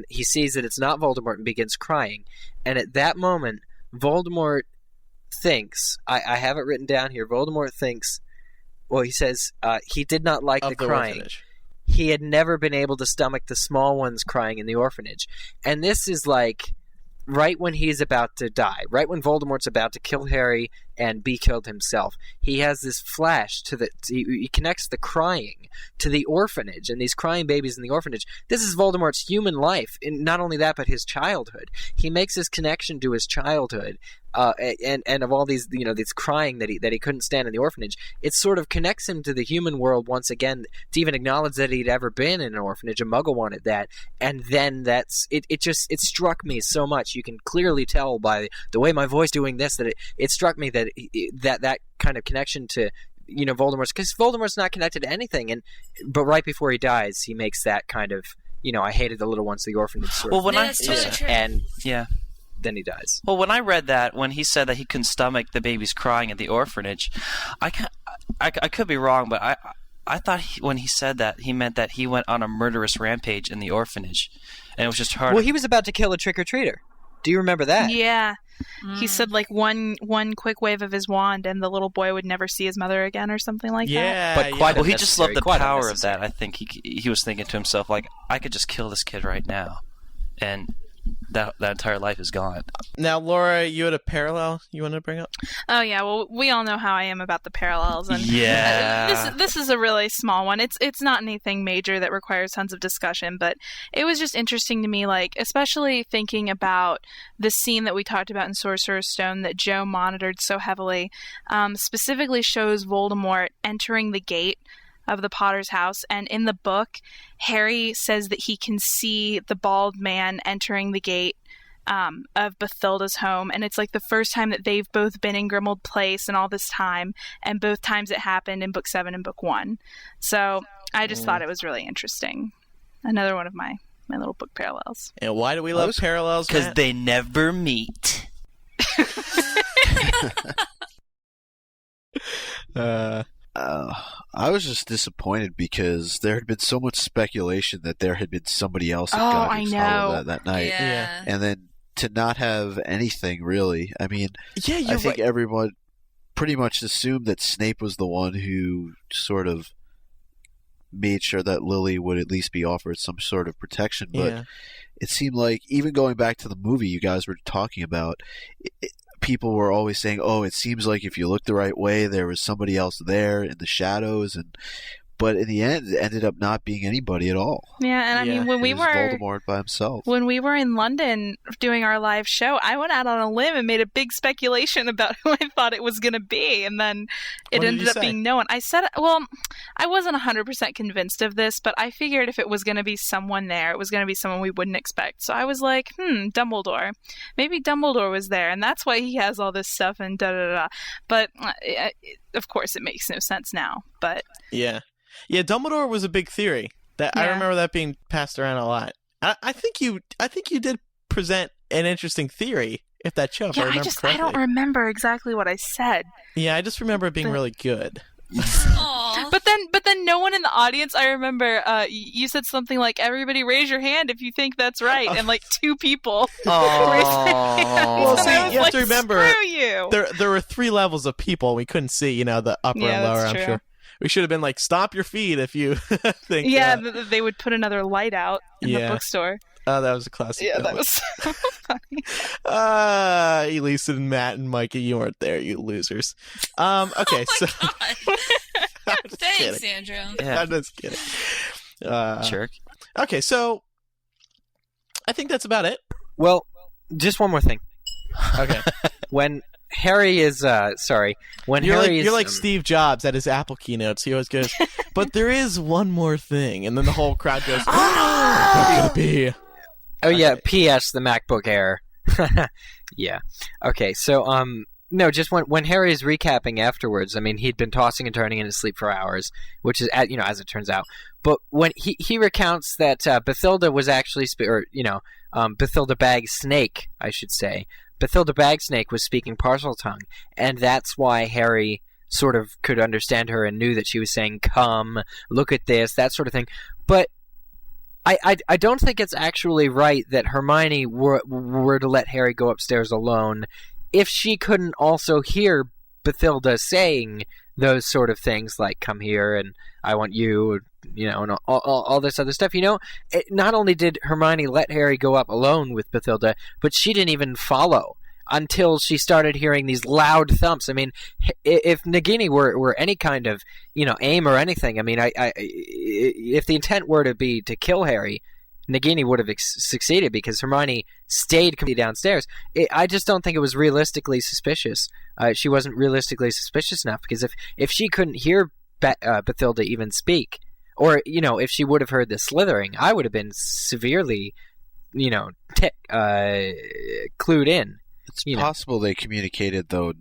S6: he sees that it's not Voldemort and begins crying. And at that moment, Voldemort thinks, I have it written down here, Voldemort thinks, well, he says he did not like the crying.
S2: Orphanage.
S6: He had never been able to stomach the small ones crying in the orphanage. And this is like right when he's about to die, right when Voldemort's about to kill Harry and be killed himself. He has this flash he connects the crying to the orphanage and these crying babies in the orphanage. This is Voldemort's human life, and not only that, but his childhood. He makes this connection to his childhood, and of all these, this crying that he couldn't stand in the orphanage. It sort of connects him to the human world once again, to even acknowledge that he'd ever been in an orphanage. A Muggle wanted that, and then it struck me so much. You can clearly tell by the way my voice doing this that it struck me that that kind of connection to Voldemort's, because Voldemort's not connected to anything, but right before he dies, he makes that kind of I hated the little ones, the orphanage sort
S8: Well,
S6: of
S8: when
S5: Yeah,
S8: I
S5: that's totally true.
S6: and
S8: yeah.
S6: then he dies.
S8: Well, when I read that, when he said that he couldn't stomach the babies crying at the orphanage, I could be wrong, but I thought when he said that, he meant that he went on a murderous rampage in the orphanage, and it was just hard.
S6: Well, he was about to kill a trick-or-treater. Do you remember that?
S7: Yeah. He said like one quick wave of his wand and the little boy would never see his mother again or something like that.
S2: Yeah,
S6: but quite
S8: well, he just loved the power of
S6: unnecessary.
S8: that. I think he was thinking to himself, like, I could just kill this kid right now, and that entire life is gone.
S2: Now, Laura, you had a parallel you want to bring up?
S7: Oh yeah, well we all know how I am about the parallels, and this is a really small one. It's not anything major that requires tons of discussion, but it was just interesting to me, like especially thinking about the scene that we talked about in Sorcerer's Stone that Joe monitored so heavily, specifically shows Voldemort entering the gate of the Potter's house, and in the book, Harry says that he can see the bald man entering the gate of Bathilda's home, and it's like the first time that they've both been in Grimmauld Place in all this time, and both times it happened in Book 7 and Book 1. So I just thought it was really interesting. Another one of my little book parallels.
S2: And why do we love parallels?
S8: Because they never meet.
S4: I was just disappointed because there had been so much speculation that there had been somebody else in Godric's Hollow that night.
S5: Yeah.
S4: And then to not have anything, really. I mean, I think everyone pretty much assumed that Snape was the one who sort of made sure that Lily would at least be offered some sort of protection. But it seemed like, even going back to the movie you guys were talking about, people were always saying, "Oh, it seems like if you look the right way, there was somebody else there in the shadows," but in the end, it ended up not being anybody at all.
S7: Yeah, and I mean, when we
S4: it was
S7: were
S4: Voldemort by himself.
S7: When we were in London doing our live show, I went out on a limb and made a big speculation about who I thought it was going to be, and then it ended up being no one. I said, well, I wasn't 100% convinced of this, but I figured if it was going to be someone there, it was going to be someone we wouldn't expect. So I was like, Dumbledore. Maybe Dumbledore was there, and that's why he has all this stuff and da-da-da. But, of course, it makes no sense now, but...
S2: Yeah, Dumbledore was a big theory. I remember that being passed around a lot. I think you did present an interesting theory if that show.
S7: Yeah, I don't remember exactly what I said.
S2: Yeah, I just remember it being really good.
S7: But then no one in the audience. I remember you said something like, "Everybody raise your hand if you think that's right," and like 2 people raised their hands.
S2: Well, see, you have to remember,
S7: screw you.
S2: There were 3 levels of people. We couldn't see, the upper and lower. I'm sure. We should have been like, "Stop your feet if you think."
S7: Yeah, they would put another light out in the bookstore.
S2: Oh, that was a classic.
S7: Yeah, that was so funny.
S2: Elysa and Matt and Mikey, you weren't there, you losers. Okay, so.
S5: Thanks, Andrew.
S2: Yeah. I'm just kidding.
S8: Jerk.
S2: Okay, so I think that's about it.
S6: Well, just one more thing.
S2: Okay.
S6: When Harry is
S2: you're like Steve Jobs at his Apple keynotes. He always goes, "But there is one more thing," and then the whole crowd goes, "What could it be?"
S6: Oh yeah. P.S. The MacBook Air. Yeah. Okay. So no, just when Harry is recapping afterwards. I mean, he'd been tossing and turning in his sleep for hours, which is as it turns out. But when he recounts that Bathilda was actually Bathilda Bagsnake, I should say. Bathilda Bagsnake was speaking Parseltongue, and that's why Harry sort of could understand her and knew that she was saying, "Come, look at this," that sort of thing. But I don't think it's actually right that Hermione were to let Harry go upstairs alone if she couldn't also hear Bathilda saying those sort of things like, "Come here," and "I want you," and all this other stuff. Not only did Hermione let Harry go up alone with Bathilda, but she didn't even follow until she started hearing these loud thumps. I mean, if Nagini were any kind of, aim or anything, I mean, if the intent were to be to kill Harry, Nagini would have succeeded because Hermione stayed completely downstairs. I just don't think it was realistically suspicious. She wasn't realistically suspicious enough because if she couldn't hear Bathilda even speak, or, if she would have heard the slithering, I would have been severely, clued in.
S4: It's possible they communicated, though,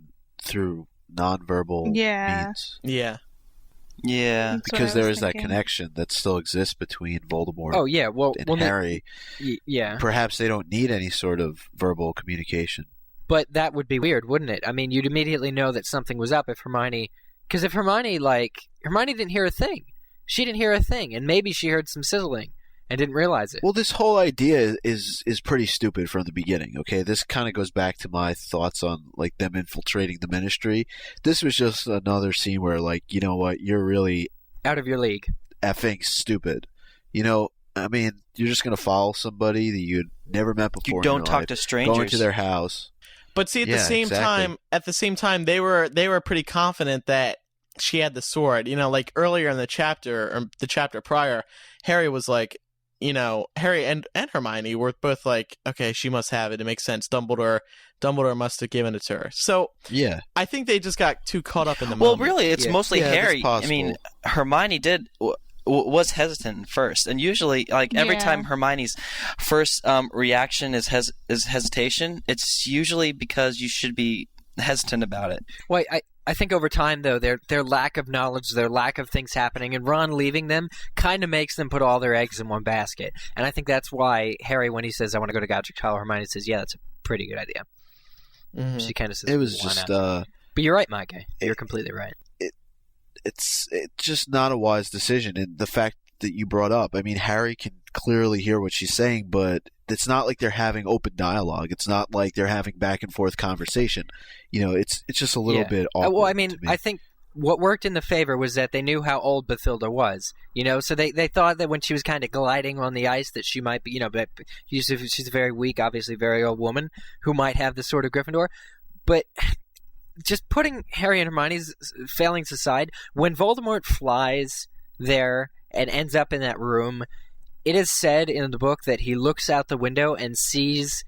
S4: through nonverbal means.
S2: Yeah.
S8: Yeah.
S4: Because there is that connection that still exists between Voldemort and Harry.
S6: Yeah.
S4: Perhaps they don't need any sort of verbal communication.
S6: But that would be weird, wouldn't it? I mean, you'd immediately know that something was up if Hermione... Because if Hermione didn't hear a thing. She didn't hear a thing, and maybe she heard some sizzling and didn't realize it.
S4: Well, this whole idea is pretty stupid from the beginning, okay? This kind of goes back to my thoughts on, like, them infiltrating the Ministry. This was just another scene where, like, you know what, you're really...
S6: out of your league.
S4: Effing stupid. You know, I mean, you're just going to follow somebody that you'd never met before.
S8: You don't talk to strangers.
S4: Going to their house.
S2: But see, at the same time, they were pretty confident that she had the sword. You know, like earlier in the chapter, or the chapter prior, Harry was like, you know, Harry and Hermione were both like, okay, she must have it. It makes sense. Dumbledore must have given it to her. So
S4: yeah,
S2: I think they just got too caught up in the moment.
S8: Well, really, it's mostly Harry. I mean, Hermione was hesitant first, and usually, like every time Hermione's first reaction is hesitation, it's usually because you should be hesitant about it.
S6: Well, I think over time, though, their lack of knowledge, their lack of things happening, and Ron leaving them kind of makes them put all their eggs in one basket. And I think that's why Harry, when he says, I want to go to Godric Hollow, Hermione says, yeah, that's a pretty good idea. Mm-hmm. She kind of says,
S4: it was just...
S6: But you're right, Mike. You're completely right.
S4: It's just not a wise decision. And the fact that you brought up, I mean, Harry can clearly hear what she's saying, but it's not like they're having open dialogue. It's not like they're having back and forth conversation. You know, it's just a little bit awkward.
S6: Well, I mean, I think what worked in the favor was that they knew how old Bathilda was. You know, so they thought that when she was kind of gliding on the ice that she might be, you know, but she's a very weak, obviously very old woman who might have the sword of Gryffindor. But just putting Harry and Hermione's failings aside, when Voldemort flies there and ends up in that room, it is said in the book that he looks out the window and sees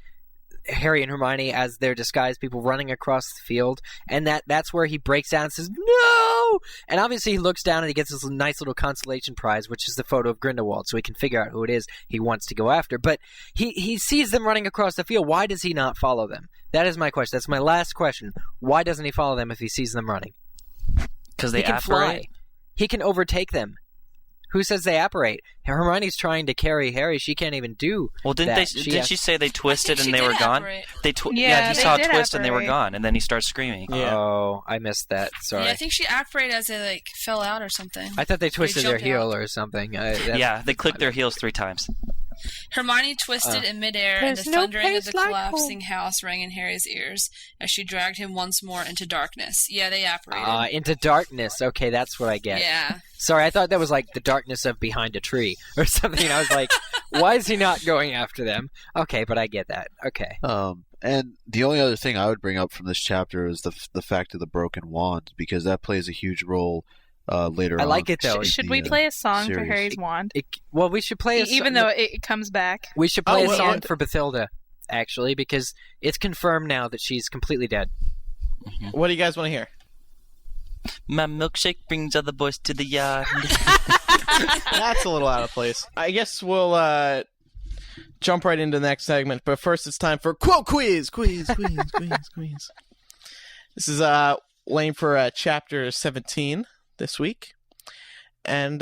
S6: Harry and Hermione as their disguised people running across the field, and that's where he breaks down and says, no! And obviously he looks down and he gets this nice little consolation prize, which is the photo of Grindelwald, so he can figure out who it is he wants to go after. But he sees them running across the field. Why does he not follow them? That is my question. That's my last question. Why doesn't he follow them if he sees them running?
S8: Because they
S6: can fly. He can overtake them. Who says they apparate? Hermione's trying to carry Harry. She can't even do.
S8: Well, didn't she say they twisted and they were gone? He saw a twist and they were gone, and then he starts screaming.
S6: Yeah. Oh, I missed that. Sorry.
S5: Yeah, I think she apparated as they fell out or something.
S6: I thought they twisted their heel or something.
S8: They clicked their heels 3 times.
S5: Hermione twisted in midair, and the thundering of the collapsing house rang in Harry's ears as she dragged him once more into darkness. Yeah, they apparated.
S6: Into darkness. Okay, that's what I get.
S5: Yeah.
S6: Sorry, I thought that was like the darkness of behind a tree or something. I was like, why is he not going after them? Okay, but I get that. Okay.
S4: And the only other thing I would bring up from this chapter is the fact of the broken wand, because that plays a huge role later on.
S6: I like it, though.
S7: Should we play a song for Harry's wand?
S6: Well, we should play a song.
S7: Even though it comes back.
S6: We should play a song for Bathilda, actually, because it's confirmed now that she's completely dead.
S2: Mm-hmm. What do you guys want to hear?
S8: My milkshake brings other boys to the yard.
S2: That's a little out of place. I guess we'll jump right into the next segment, but first it's time for Quote Quiz! Quiz. This is Lane for Chapter 17 this week. And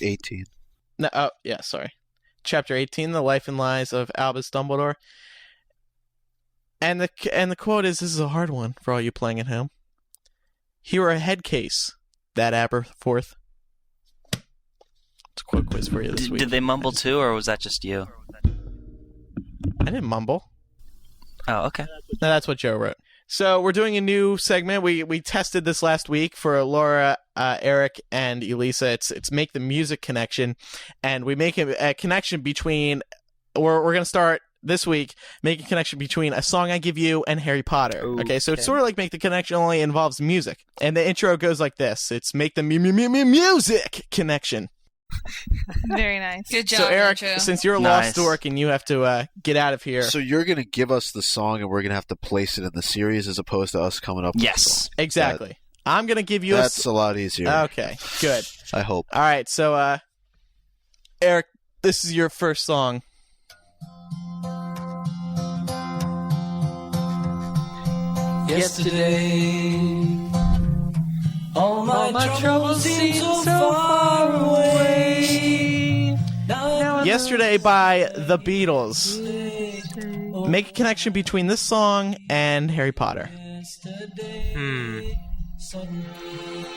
S4: 18.
S2: No, sorry. Chapter 18, The Life and Lies of Albus Dumbledore. And the quote is, this is a hard one for all you playing at home. You were a head case, that Aberforth. It's a quote quiz for you this week.
S8: Did they mumble too, or was that just you?
S2: I didn't mumble.
S8: Oh, okay.
S2: No, that's what Joe wrote. So we're doing a new segment. We tested this last week for Laura, Eric, and Elysa. It's make the music connection, and we make a connection between. We're going to start this week making a connection between a song I give you and Harry Potter. Okay, so it's sort of like make the connection, only involves music. And the intro goes like this: it's make the music connection.
S7: Very nice.
S5: Good job.
S2: So Eric,
S5: Andrew.
S2: since you're a lost dork and you have to get out of here.
S4: So you're going to give us the song and we're going to have to place it in the series as opposed to us coming up with the song.
S2: Exactly. I'm going to give you
S4: That's a lot easier.
S2: Okay, good.
S4: I hope.
S2: All right, so Eric, this is your first song.
S10: Yesterday All my troubles seem so far away.
S2: Yesterday by The Beatles. Make a connection between this song and Harry Potter.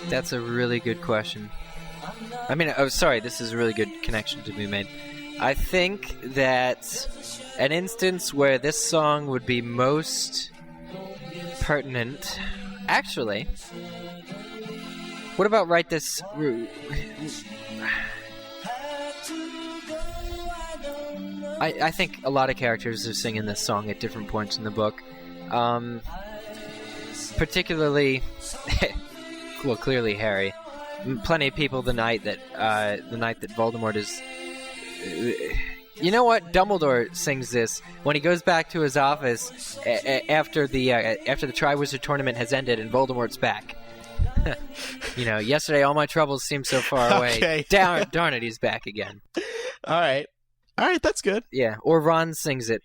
S6: That's a really good question. I mean, this is a really good connection to be made. I think that an instance where this song would be most pertinent... Actually, what about write this... I think a lot of characters are singing this song at different points in the book. Particularly... well, clearly Harry. Plenty of people the night that Voldemort is... You know what? Dumbledore sings this when he goes back to his office after the Triwizard Tournament has ended and Voldemort's back. Yesterday all my troubles seemed so far away.
S2: Okay.
S6: Darn it, he's back again.
S2: All right, that's good.
S6: Yeah, or Ron sings it.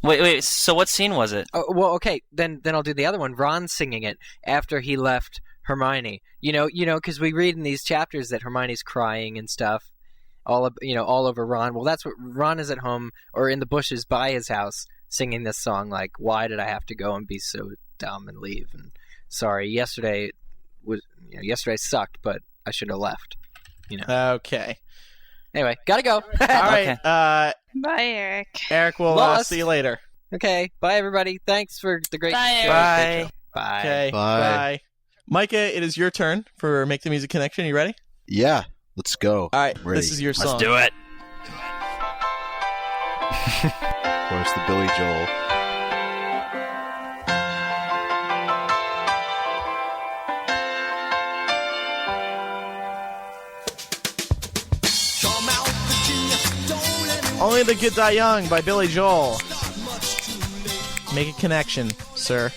S8: Wait. So what scene was it?
S6: Oh, well, okay. Then I'll do the other one. Ron singing it after he left Hermione. Because we read in these chapters that Hermione's crying and stuff. All over Ron. Well, that's what Ron is at home or in the bushes by his house singing this song. Like, why did I have to go and be so dumb and leave? And sorry, yesterday sucked, but I should have left.
S2: Okay.
S6: Anyway, gotta go.
S2: All right.
S7: Bye, Eric.
S2: Eric, we'll see you later.
S6: Okay. Bye, everybody. Thanks for the great.
S5: Bye, Eric.
S8: Bye.
S6: Bye.
S2: Okay. Bye. Micah, it is your turn for Make the Music Connection. You ready?
S4: Yeah, let's go.
S2: All right. This is your song.
S8: Let's do it.
S4: Of course, the Billy Joel.
S2: Only the Good Die Young by Billy Joel. Make a connection, sir.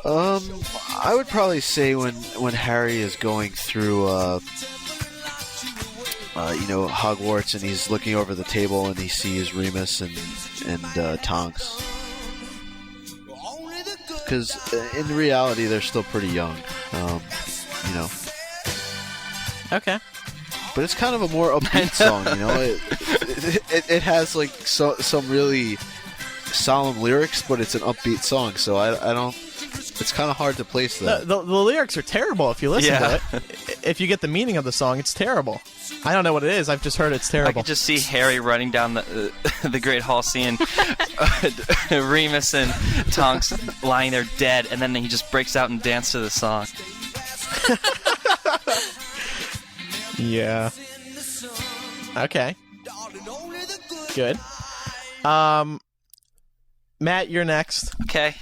S4: I would probably say when Harry is going through, Hogwarts and he's looking over the table and he sees Remus and Tonks. Because in reality, they're still pretty young,
S2: Okay.
S4: But it's kind of a more upbeat song, It has like some really solemn lyrics, but it's an upbeat song, so I don't. It's kind of hard to place that.
S2: The lyrics are terrible if you listen to it. If you get the meaning of the song, it's terrible. I don't know what it is. I've just heard it's terrible.
S8: I could just see Harry running down the Great Hall, seeing Remus and Tonks lying there dead, and then he just breaks out and dances to the song.
S2: Yeah. Okay. Good. Matt, you're next.
S8: Okay.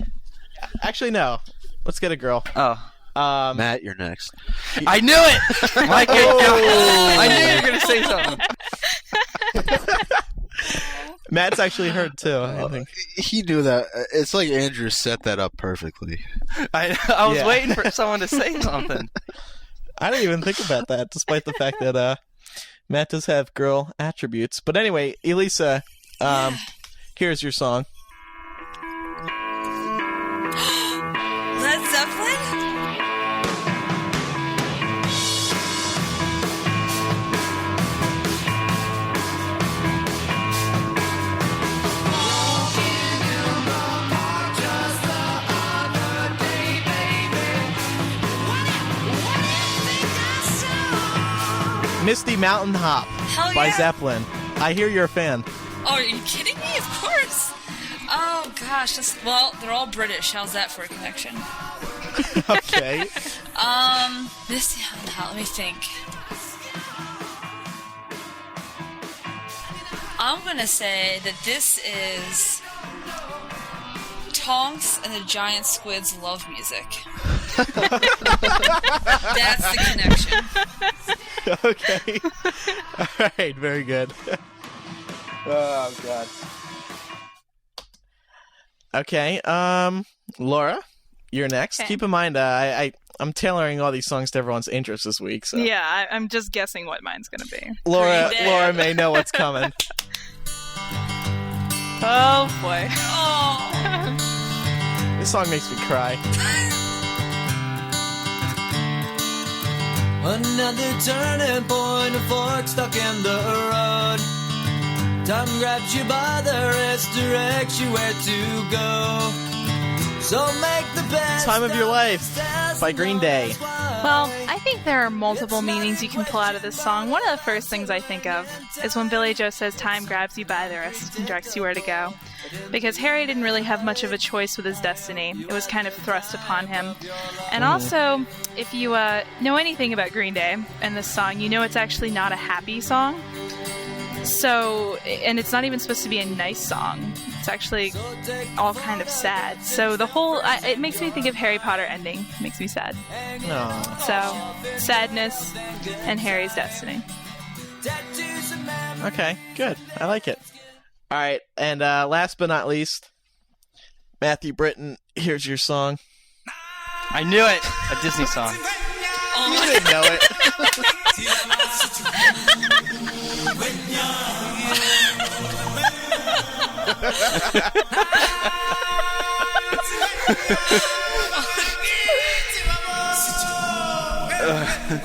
S2: Actually, no. Let's get a girl.
S8: Oh.
S4: Matt, you're next.
S8: I knew it! Mike, I knew you were going to say something.
S2: Matt's actually heard, too, I think.
S4: He knew that. It's like Andrew set that up perfectly.
S8: I was waiting for someone to say something.
S2: I didn't even think about that, despite the fact that Matt does have girl attributes. But anyway, Elysa, here's your song.
S5: Led Zeppelin?
S2: Misty Mountain Hop by Zeppelin. I hear you're a fan.
S5: Oh, are you kidding me? Of course. Oh, gosh. They're all British. How's that for a connection?
S2: Okay.
S5: Misty Mountain Hop. Let me think. I'm going to say that this is Tonks and the Giant Squid's love music. That's the connection.
S2: Okay. All right. Very good. Oh, God. Okay. Laura, you're next.
S7: Okay.
S2: Keep in mind, I'm tailoring all these songs to everyone's interests this week. So.
S7: Yeah, I'm just guessing what mine's going to be.
S2: Laura may know what's coming.
S7: Oh, boy.
S5: Oh.
S2: This song makes me cry.
S10: Another turning point, a fork stuck in the road. Time grabs you by the wrist, directs you where to go. So make the best
S2: Time of Your Life by Green Day.
S7: Well, I think there are multiple meanings you can pull out of this song. One of the first things I think of is when Billy Joe says time grabs you by the wrist and directs you where to go. Because Harry didn't really have much of a choice with his destiny. It was kind of thrust upon him. And also, if you know anything about Green Day and this song, you know it's actually not a happy song. So, and it's not even supposed to be a nice song. It's actually all kind of sad. So the whole, it makes me think of Harry Potter ending. It makes me sad.
S2: No.
S7: So, sadness and Harry's destiny.
S2: Okay, good. I like it. All right, and last but not least, Matthew Britton, here's your song.
S8: I knew it! A Disney song.
S2: You didn't know it.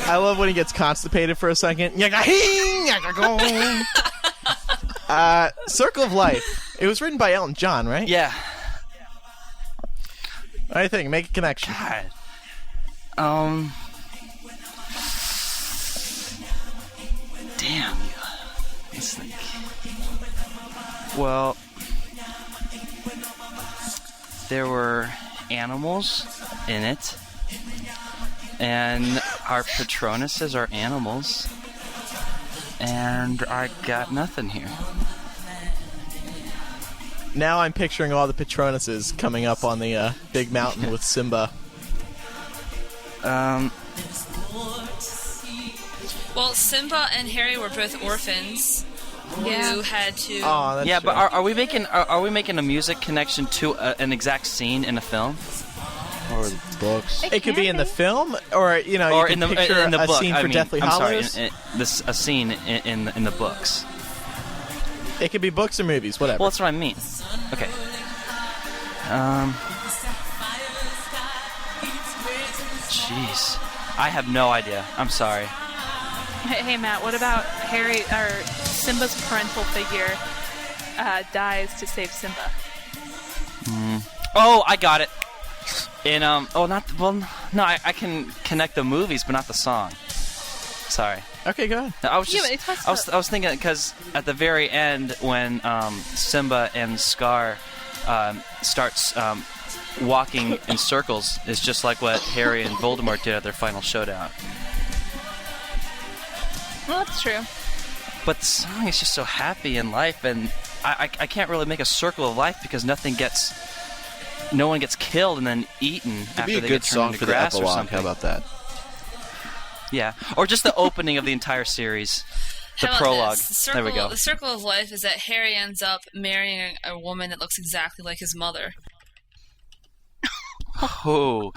S2: I love when he gets constipated for a second. Circle of Life. It was written by Elton John, right?
S8: Yeah.
S2: I think. Make a connection.
S8: God. Damn. Let's think. Well, there were animals in it, and our Patronuses are animals, and I got nothing here.
S2: Now I'm picturing all the Patronuses coming up on the big mountain with Simba.
S5: Well, Simba and Harry were both orphans who had to.
S2: Oh, that's
S8: yeah,
S2: true.
S8: but are we making a music connection to an exact scene in a film?
S4: Or the books.
S2: It could be in the film, or you know,
S8: Or
S2: you
S8: in
S2: can
S8: the
S2: picture
S8: in the
S2: a
S8: book.
S2: scene for Deathly
S8: I'm
S2: Hallows.
S8: sorry, a scene in the books.
S2: It could be books or movies, whatever.
S8: Well, that's what I mean. Okay. Jeez, I have no idea. I'm sorry.
S7: Hey Matt, what about Harry or Simba's parental figure dies to save Simba?
S8: Oh, I got it. In I can connect the movies, but not the song. Sorry.
S2: Okay, go ahead.
S8: No, I was thinking because at the very end when Simba and Scar starts walking in circles, it's just like what Harry and Voldemort did at their final showdown.
S7: Well, that's true.
S8: But the song is just so happy in life, and I can't really make a circle of life because no one gets killed and then eaten after they get turned into grass or something.
S4: How about that?
S8: Yeah, or just the opening of the entire series, the
S5: How about
S8: prologue.
S5: this?
S8: There we go.
S5: The circle of life is that Harry ends up marrying a woman that looks exactly like his mother.
S8: Oh.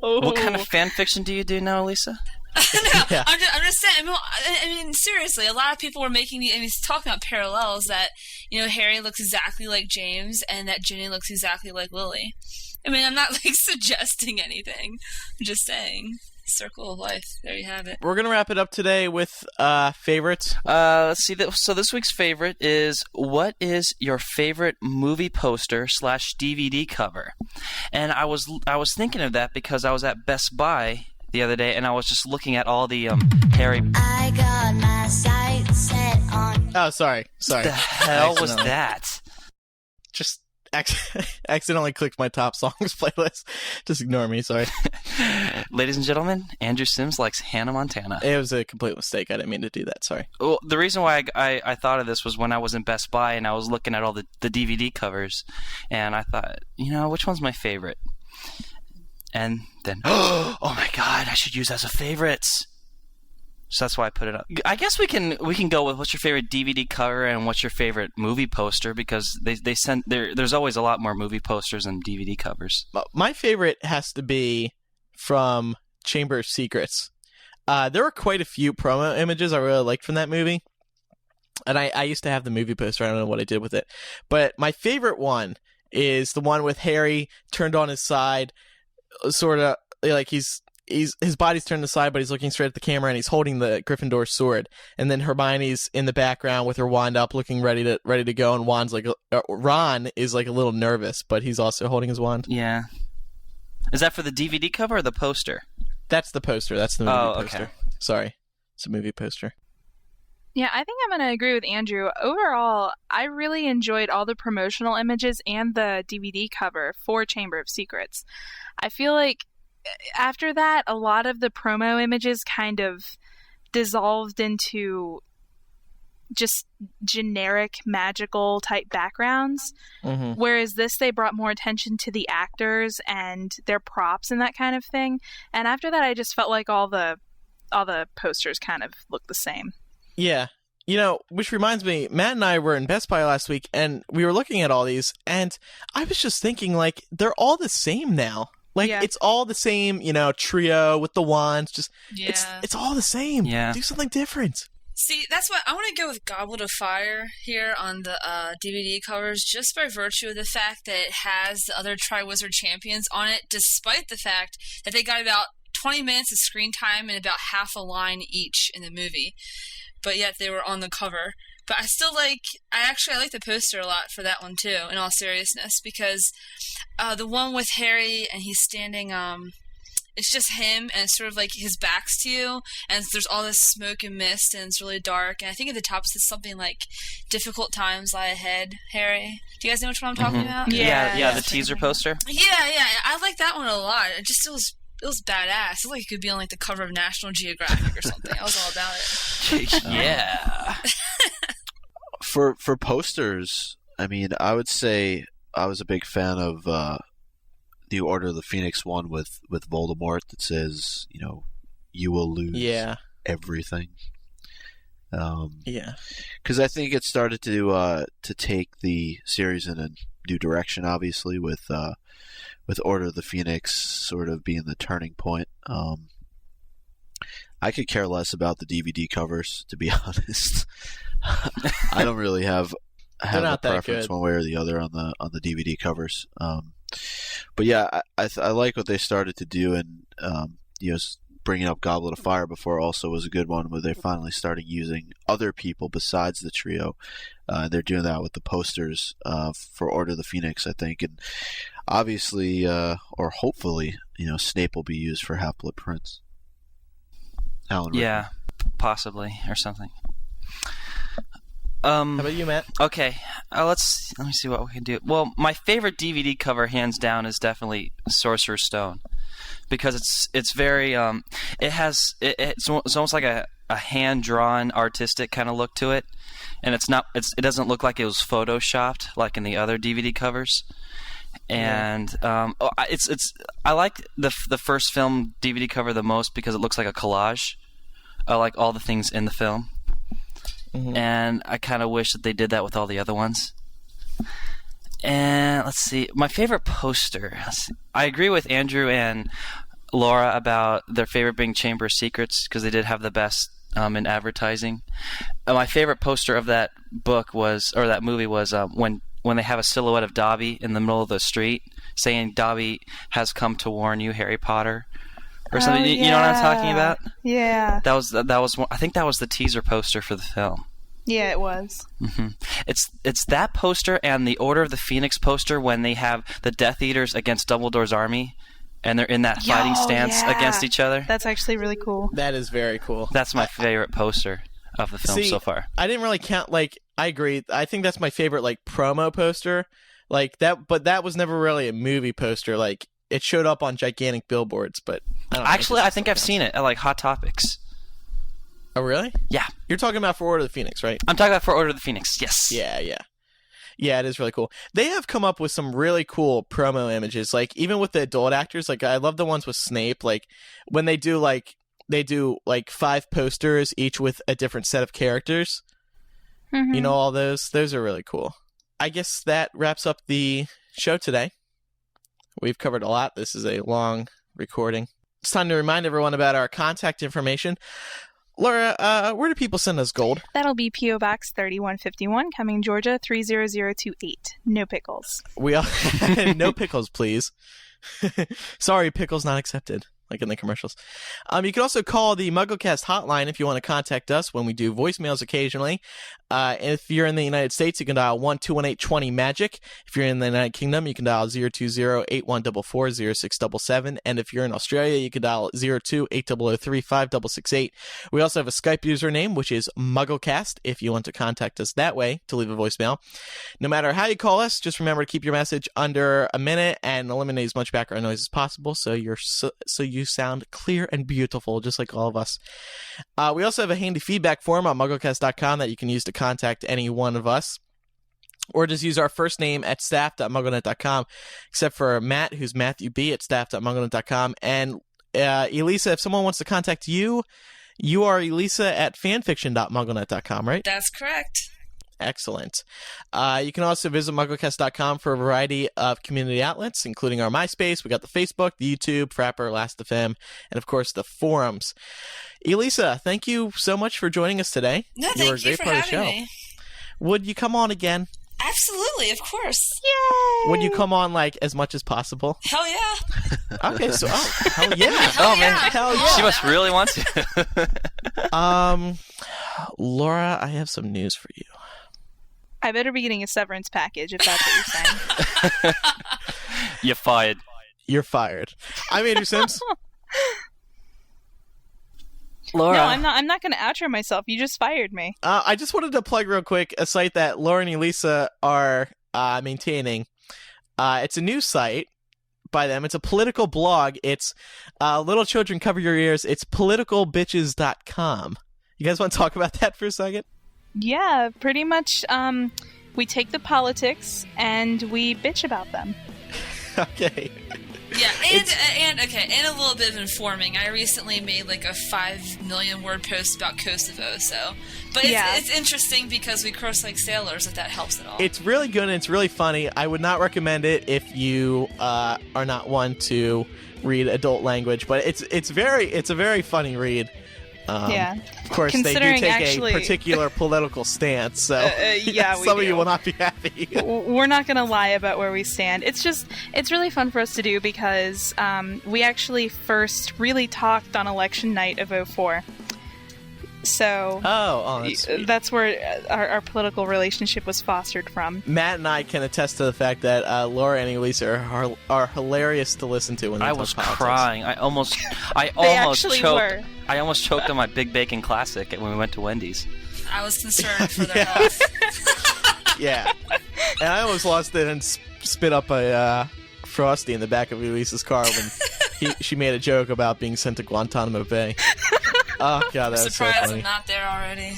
S8: What kind of fan fiction do you do now, Elysa?
S5: No,
S2: Yeah.
S5: I'm just saying. I mean, seriously, a lot of people were making talking about parallels that Harry looks exactly like James and that Ginny looks exactly like Lily. I mean, I'm not suggesting anything. I'm just saying. Circle of life. There you have it.
S2: We're gonna wrap it up today with favorites.
S8: Let's see. So this week's favorite is, what is your favorite movie poster / DVD cover? And I was thinking of that because I was at Best Buy the other day and I was just looking at all the Harry.
S11: I got my sights set on.
S2: Oh, sorry.
S8: The hell was that?
S2: Just accidentally clicked my top songs playlist. Just ignore me. Sorry.
S8: Ladies and gentlemen, Andrew Sims likes Hannah Montana.
S2: It was a complete mistake. I didn't mean to do that. Sorry.
S8: Well, the reason why I thought of this was when I was in Best Buy and I was looking at all the DVD covers, and I thought, which one's my favorite? And then, oh my God, I should use as a favorites. So that's why I put it up. I guess we can go with what's your favorite DVD cover and what's your favorite movie poster, because there's always a lot more movie posters than DVD covers.
S2: My favorite has to be from Chamber of Secrets. There were quite a few promo images I really liked from that movie, and I used to have the movie poster. I don't know what I did with it, but my favorite one is the one with Harry turned on his side, sort of like his body's turned aside, but he's looking straight at the camera and he's holding the Gryffindor sword. And then Hermione's in the background with her wand up, looking ready to go. And Ron is like a little nervous, but he's also holding his wand.
S8: Yeah. Is that for the DVD cover or the poster?
S2: That's the poster. That's the movie poster.
S8: Okay.
S2: Sorry, it's a movie poster.
S7: Yeah, I think I'm going to agree with Andrew. Overall, I really enjoyed all the promotional images and the DVD cover for Chamber of Secrets. I feel like after that, a lot of the promo images kind of dissolved into just generic magical type backgrounds.
S2: Mm-hmm.
S7: Whereas this, they brought more attention to the actors and their props and that kind of thing. And after that, I just felt like all the posters kind of looked the same.
S2: Yeah. Which reminds me, Matt and I were in Best Buy last week, and we were looking at all these, and I was just thinking, like, they're all the same now. Like, It's all the same, trio with the wands. Just it's all the same.
S8: Yeah.
S2: Do something different.
S5: See, that's why I want to go with Goblet of Fire here on the DVD covers, just by virtue of the fact that it has the other Triwizard Champions on it, despite the fact that they got about 20 minutes of screen time and about half a line each in the movie. But yet they were on the cover. But I like the poster a lot for that one too, in all seriousness, because the one with Harry and he's standing, it's just him and it's sort of like his back's to you, and there's all this smoke and mist and it's really dark, and I think at the top it says something like difficult times lie ahead, Harry. Do you guys know which one I'm talking about?
S8: Yeah, the teaser poster.
S5: Yeah, I like that one a lot. It was badass. It was like it could be on like the cover of National Geographic or something. I was all about it.
S8: Yeah.
S4: For posters, I mean, I would say I was a big fan of the Order of the Phoenix one with Voldemort that says, you will lose everything. Because I think it started to take the series in a new direction, obviously, with Order of the Phoenix sort of being the turning point. I could care less about the DVD covers, to be honest. I don't really have a preference one way or the other on the DVD covers. But yeah, I like what they started to do, and bringing up Goblet of Fire before also was a good one, where they finally started using other people besides the trio. They're doing that with the posters for Order of the Phoenix, I think, and obviously, or hopefully, Snape will be used for Half-Blood Prince. Alan Rickman.
S8: Yeah, possibly, or something.
S2: How about you, Matt?
S8: Okay, let me see what we can do. Well, my favorite DVD cover, hands down, is definitely Sorcerer's Stone, because it's very it's almost like a hand drawn artistic kind of look to it, and it doesn't look like it was photoshopped like in the other DVD covers. And I like the first film DVD cover the most because it looks like a collage. I like all the things in the film. Mm-hmm. And I kind of wish that they did that with all the other ones. And let's see, my favorite poster. I agree with Andrew and Laura about their favorite being Chamber of Secrets, because they did have the best in advertising. My favorite poster of that that movie was when they have a silhouette of Dobby in the middle of the street saying, "Dobby has come to warn you, Harry Potter," or something.
S7: Oh, yeah.
S8: You know what I'm talking about?
S7: Yeah.
S8: That was one, I think that was the teaser poster for the film.
S7: Yeah, it was.
S8: Mm-hmm. It's that poster and the Order of the Phoenix poster when they have the Death Eaters against Dumbledore's army, and they're in that fighting stance against each other.
S7: That's actually really cool.
S2: That is very cool.
S8: That's my favorite poster of the film so far.
S2: I didn't really count, I agree. I think that's my favorite, promo poster. But that was never really a movie poster. It showed up on gigantic billboards, but
S8: I think I've seen it at, Hot Topics.
S2: Oh, really?
S8: Yeah.
S2: You're talking about for Order of the Phoenix, right?
S8: I'm talking about for Order of the Phoenix, yes.
S2: Yeah. Yeah, it is really cool. They have come up with some really cool promo images, even with the adult actors. I love the ones with Snape. When they do, 5 posters, each with a different set of characters. Mm-hmm. You know, all those? Those are really cool. I guess that wraps up the show today. We've covered a lot. This is a long recording. It's time to remind everyone about our contact information. Laura, where do people send us gold?
S7: That'll be P.O. Box 3151, Cumming, Georgia 30028. No pickles.
S2: No pickles, please. Sorry, pickles not accepted, like in the commercials. You can also call the MuggleCast hotline if you want to contact us when we do voicemails occasionally. If you're in the United States, you can dial 1-218-20-MAGIC. If you're in the United Kingdom, you can dial 020-8144-0677. And if you're in Australia, you can dial 02-8003-5668. We also have a Skype username, which is MuggleCast, if you want to contact us that way to leave a voicemail. No matter how you call us, just remember to keep your message under a minute and eliminate as much background noise as possible so you sound clear and beautiful, just like all of us. We also have a handy feedback form on MuggleCast.com that you can use to contact any one of us, or just use our first name at staff.mugglenet.com, except for Matt, who's Matthew B. at staff.mugglenet.com. And Elysa, if someone wants to contact you, you are Elysa at fanfiction.mugglenet.com, right?
S5: That's correct.
S2: Excellent. You can also visit MuggleCast.com for a variety of community outlets, including our MySpace. We got the Facebook, the YouTube, Frapper, Last.fm, and of course the forums. Elysa, thank you so much for joining us today.
S5: No,
S2: you were a
S5: thank you
S2: great
S5: for
S2: part of the show.
S5: having me.
S2: Would you come on again?
S5: Absolutely, of course.
S7: Yay!
S2: Would you come on like as much as possible?
S5: Hell yeah.
S2: Okay, so hell yeah.
S5: Hell
S8: man,
S5: yeah.
S2: Hell yeah.
S8: She must really want to.
S2: Laura, I have some news for you.
S7: I better be getting a severance package if that's what you're saying.
S8: You're fired.
S2: You're fired. I'm Andrew Sims.
S8: Laura.
S7: No, I'm not going to outro myself. You just fired me.
S2: I just wanted to plug real quick a site that Laura and Elysa are maintaining. It's a news site by them. It's a political blog. It's Little Children Cover Your Ears. It's politicalbitches.com. You guys want to talk about that for a second?
S7: Yeah, pretty much. We take the politics and we bitch about them.
S2: Okay.
S5: Yeah, and a little bit of informing. I recently made like a 5 million word post about Kosovo, but it's interesting because we curse like sailors, if that helps at all.
S2: It's really good and it's really funny. I would not recommend it if you are not one to read adult language, but it's a very funny read.
S7: Yeah.
S2: Of course, they do take a particular political stance, so some of you will not be happy.
S7: We're not going to lie about where we stand. It's really fun for us to do because we actually first really talked on election night of 2004. So that's where our political relationship was fostered from.
S2: Matt and I can attest to the fact that Laura and Elysa are hilarious to listen to when they talk politics.
S8: I was crying. I almost choked. I almost choked on my Big Bacon Classic when we went to Wendy's.
S5: I was concerned for their health.
S2: Yeah. And I almost lost it and spit up a Frosty in the back of Elisa's car when she made a joke about being sent to Guantanamo Bay. Oh, God, that was so funny.
S5: Surprised I'm not there already.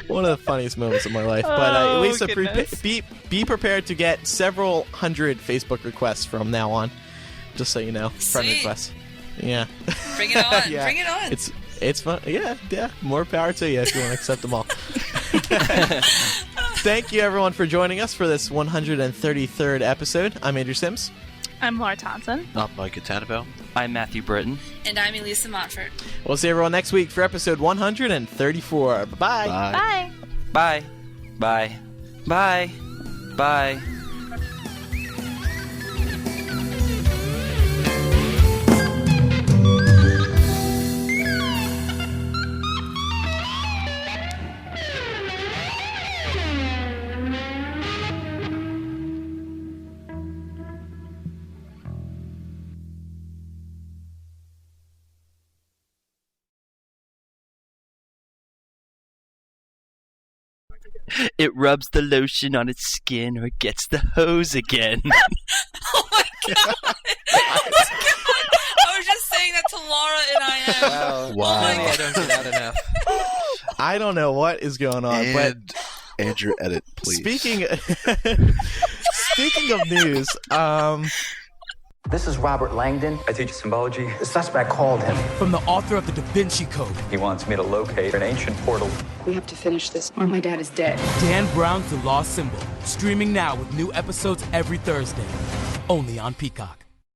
S2: One of the funniest moments of my life. But Elysa, be prepared to get several hundred Facebook requests from now on. Just so you know. Friend requests. Yeah.
S5: Bring it on.
S2: Yeah.
S5: Bring it on.
S2: It's fun. Yeah. More power to you if you want to accept them all. Thank you, everyone, for joining us for this 133rd episode. I'm Andrew Sims.
S7: I'm Laura Thompson.
S4: I'm Micah Tannenbaum.
S8: I'm Matthew Britton.
S5: And I'm Elysa Montfort.
S2: We'll see everyone next week for episode 134. Bye-bye.
S7: Bye.
S8: Bye. Bye. Bye. Bye. It rubs the lotion on its skin or it gets the hose again.
S5: Oh my god! Oh my god! I was just saying that to Laura and I am.
S6: Wow. I don't get out enough.
S2: I don't know what is going on, but
S4: Andrew, edit, please.
S2: Speaking of news,
S12: This is Robert Langdon. I teach symbology. The suspect called him.
S13: From the author of the Da Vinci Code.
S12: He wants me to locate an ancient portal.
S14: We have to finish this, or my dad is dead.
S13: Dan Brown's The Lost Symbol. Streaming now with new episodes every Thursday. Only on Peacock.